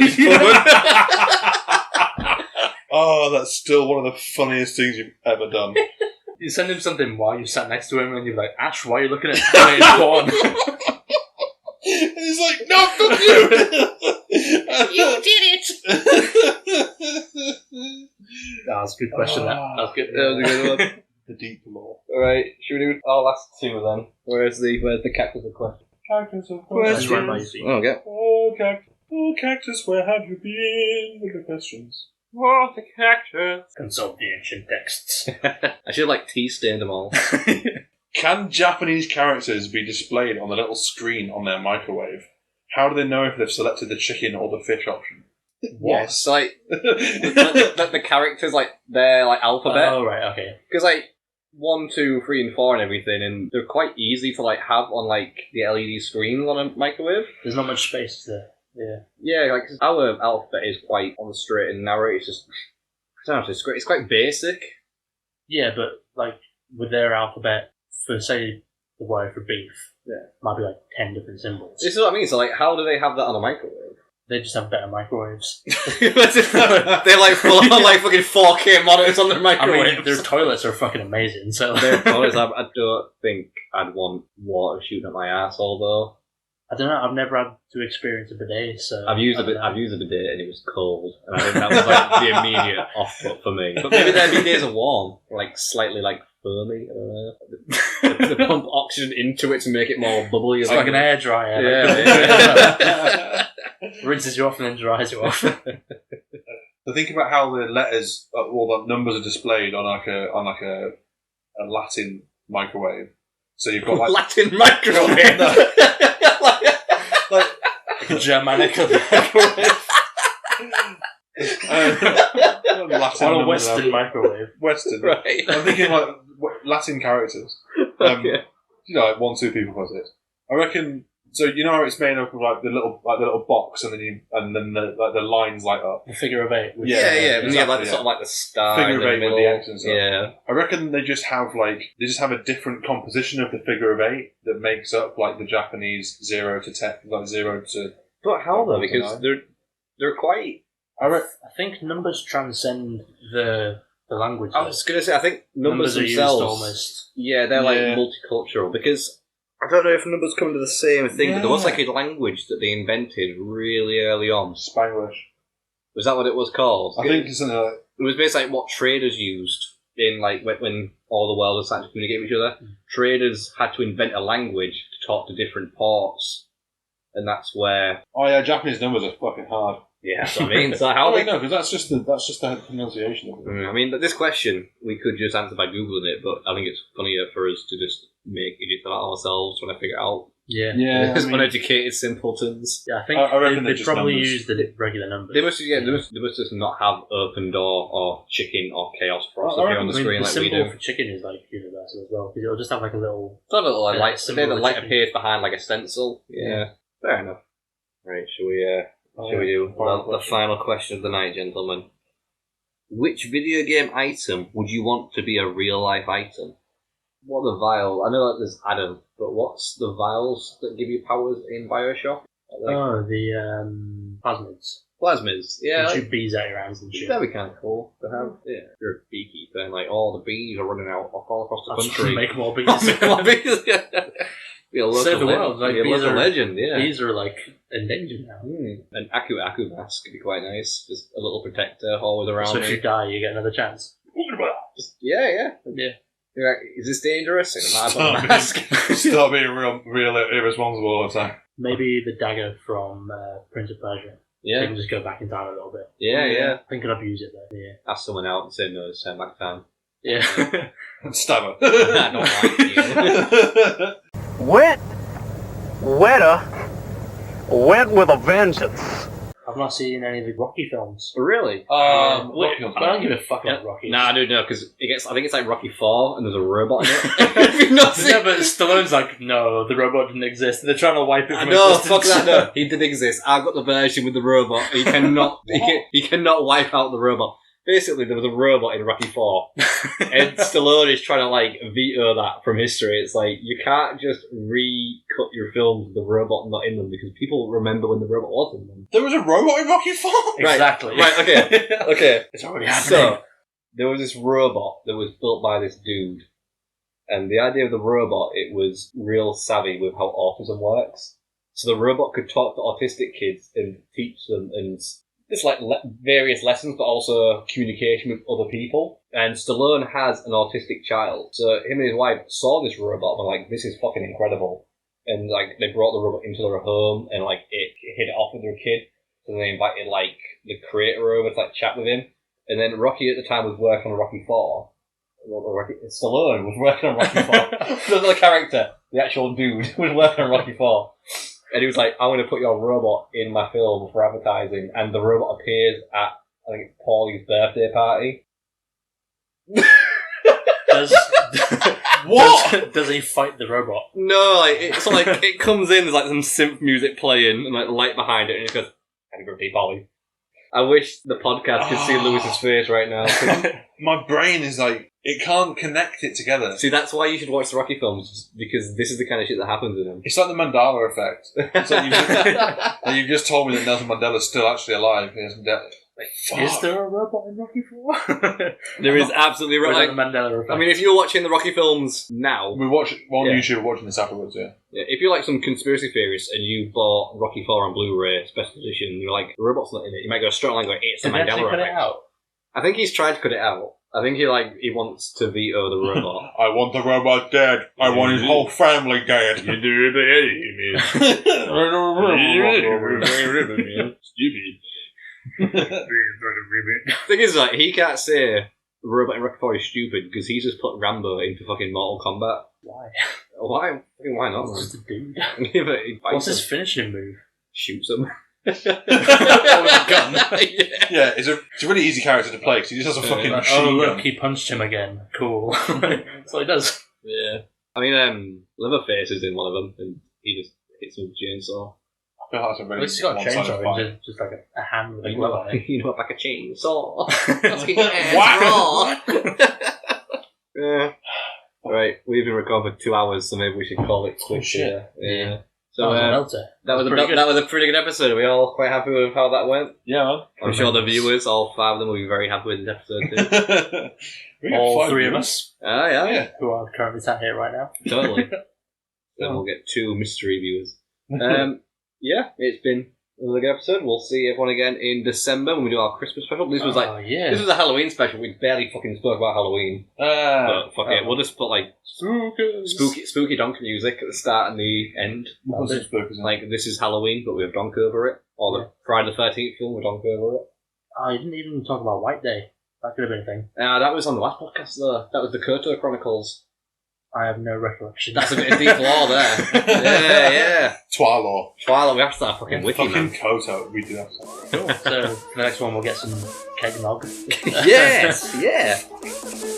Oh, that's still one of the funniest things you've ever done. You send him something while you sat next to him and you're like, Ash, why are you looking at animated porn? And he's like, no, fuck you! You did it! That was a good question, that was good. That was a good one. The deep lore. Alright, should we do our last two then? Where's the cactus of question? Cactus of That's right by your questions. feet. Okay. Oh, cactus, where have you been? With the questions. Oh, the cactus. Consult the ancient texts. I should have tea-stained them all. Can Japanese characters be displayed on the little screen on their microwave? How do they know if they've selected the chicken or the fish option? Yes, the characters, their alphabet. Oh, right, okay. Because 1, 2, 3, and 4 and everything, and they're quite easy to have on the LED screens on a microwave. There's not much space there. Yeah, our alphabet is quite on the straight and narrow. It's just, I don't know, it's quite basic. Yeah, but with their alphabet, for say the word for beef, might be 10 different symbols. This is what I mean. So how do they have that on a microwave? They just have better microwaves. They're full on fucking 4K monitors on their microwave. I mean, their toilets are fucking amazing. So their toilets, I don't think I'd want water shooting at my asshole though. I don't know. I've never had to experience a bidet, so I've used a bidet and it was cold, and I think that was the immediate off put for me. But maybe their bidets are warm, slightly foamy. I don't know. They pump oxygen into it to make it more bubbly. It's like an air dryer. Yeah. Rinses you off and then dries you off. So think about how the letters, all the numbers are displayed on a Latin microwave. So you've got like Latin microwave. like Germanic microwave. Latin On a Western microwave. Western, Right. I'm thinking like Latin characters. Okay. Like 1, 2 people was it? I reckon. So you know how it's made up of like the little box, and then the lines light up. The figure of 8. Yeah, yeah. exactly, Yeah, like sort of like the star Figure in of the 8 with middle. the X and stuff. Yeah. I reckon they just have a different composition of the figure of 8 that makes up like the Japanese 0 to 10, like 0 to. But how though? Like, Because they're quite. I think numbers transcend the language. I was going to say, I think numbers are used themselves. almost. Yeah, they're like multicultural because I don't know if numbers come to the same thing, but there was like a language that they invented really early on. Spanglish. Was that what it was called? I think it's something like. It was basically like what traders used in like when all the world was starting to communicate with each other. Traders had to invent a language to talk to different ports, and that's where. Oh yeah, Japanese numbers are fucking hard. Yeah, that's what I mean. So how Oh they? no, because that's just the pronunciation of it. I mean, this question we could just answer by googling it, but I think it's funnier for us to just make idiots out of ourselves trying to figure it out. Yeah. As uneducated simpletons. Yeah, I think I reckon they they're just probably numbers. use the regular numbers. They must just not have open door or chicken or chaos frost I up here on reckon the screen the like we symbol do. for chicken is like universal as well, because it'll just have like a little. It's not a little light. symbol The of light chicken. appears behind like a stencil. Yeah, fair enough. Right, shall we do the final question of the night, gentlemen? Which video game item would you want to be a real life item? What are the vials? I know that there's Adam, but what's the vials that give you powers in Bioshock? The plasmids. Plasmids. Yeah, You like, shoot bees out your hands and shit. that'd be kind of cool to have. Yeah, if you're a beekeeper and like all the bees are running out all across the That's country. make more bees. Make more bees. Be a local Save the world. Like, be a bees local are- legend. Yeah. Bees are like endangered now. An Aku mask could be quite nice. Just a little protector always around So if me. you die, you get another chance. Just, yeah. Yeah. You're like, is this dangerous? And I put Stop a mask. Stop being real irresponsible all the time. Maybe the dagger from Prince of Persia. You Yeah. can just go back in time a little bit. Yeah. I think I'd abuse it though. Yeah. Ask someone out and say no, just turn back time. Yeah. Stab I don't like you. Wet, wetter, wet with a vengeance. I've not seen any of the Rocky films. Really? I don't give a fuck about Rocky. Nah, I don't know, because I think it's like Rocky 4 and there's a robot in it. Have you not seen No, but Stallone's like, no, the robot didn't exist. They're trying to wipe it from No, existence. fuck that, no. He did exist. I've got the version with the robot. He cannot he cannot wipe out the robot. Basically, there was a robot in Rocky 4, and Stallone is trying to, like, veto that from history. It's like, you can't just recut your films with the robot not in them, because people remember when the robot was in them. There was a robot in Rocky 4? Exactly. Right, okay. It's already happening. So, there was this robot that was built by this dude, and the idea of the robot, it was real savvy with how autism works. So the robot could talk to autistic kids and teach them, and just like various lessons, but also communication with other people. And Stallone has an autistic child, so him and his wife saw this robot and were like, this is fucking incredible. And like, they brought the robot into their home, and like, it hit it off with their kid. So they invited like the creator over to like chat with him. And then Rocky at the time was working on Rocky 4. Stallone was working on Rocky 4. The character, the actual dude, was working on Rocky 4. And he was like, I'm going to put your robot in my film for advertising. And the robot appears at, I think it's Paulie's birthday party. What? Does he fight the robot? No, like, it's like, it comes in, there's like some synth music playing and like light behind it, and it goes, happy birthday, Paulie. I wish the podcast could see Lewis's face right now. My brain is like, it can't connect it together. See, that's why you should watch the Rocky films, because this is the kind of shit that happens in them. It's like the Mandela effect. It's like you've just told me that Nelson Mandela's still actually alive. He isn't dead. Like, Is there a robot in Rocky 4? There is absolutely Or is right. that the Mandela effect? I mean, if you're watching the Rocky films now, we watch on Yeah. YouTube. We're watching this afterwards. Yeah. if you're like some conspiracy theorist and you bought Rocky 4 on Blu-ray special edition, and you're like, the robot's not in it, you might go straight on and go, it's the Did they actually Mandela cut effect. it out? I think he's tried to cut it out. I think he wants to veto the robot. I want the robot dead. I want his whole family dead. You do it, Stupid. Thing is, like, he can't say the robot in Rocky 4 is stupid because he's just put Rambo into fucking Mortal Kombat. Why? Why? Why not? It's just a dude. Yeah, but he bites What's his him, finishing move? shoots him. With a gun. Yeah, it's a really easy character to play because he just has a fucking Oh, machine look, gun. he punched him again. Cool. That's what he does. Yeah. I mean, Leatherface is in one of them, and he just hits him with a chainsaw. I feel like that's a At really least he's got a one-sided chainsaw, fight. just like a hand with a glove on it. You know, like a chainsaw. That's getting your hands raw. Yeah. Right, we've been recording for 2 hours, so maybe we should call it quits here. Yeah. So That was a melter. that was Pretty good. that was a pretty good episode. Are we all quite happy with how that went? Yeah, man. I'm sure the viewers, all 5 of them, will be very happy with this episode too. We got All 5 three of viewers. us, Oh yeah, who are currently sat here right now. totally. Then we'll get 2 mystery viewers. Yeah, it's been another good episode. We'll see everyone again in December when we do our Christmas special. This was this was a Halloween special. We barely fucking spoke about Halloween. But fuck it, we'll just put spooky Donk music at the start and the end. Like, this is Halloween, but we have Donk over it. Or the Friday the 13th film with Donk over it. Oh, you didn't even talk about White Day. That could have been a thing. That was on the last podcast though. That was the Koto Chronicles. I have no recollection. That's a bit of deep lore there. Yeah. Twilight. Twilight, we have to start fucking wiki, man. Koto, we do that. Cool. So, for the next one, we'll get some keg nog. Yes, yeah.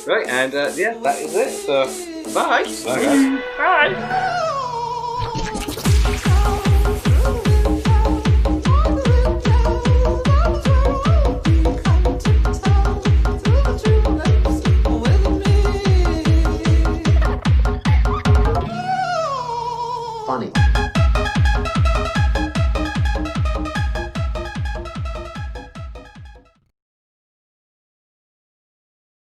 Right, and yeah, that is it. So, bye. Bye, guys. Bye.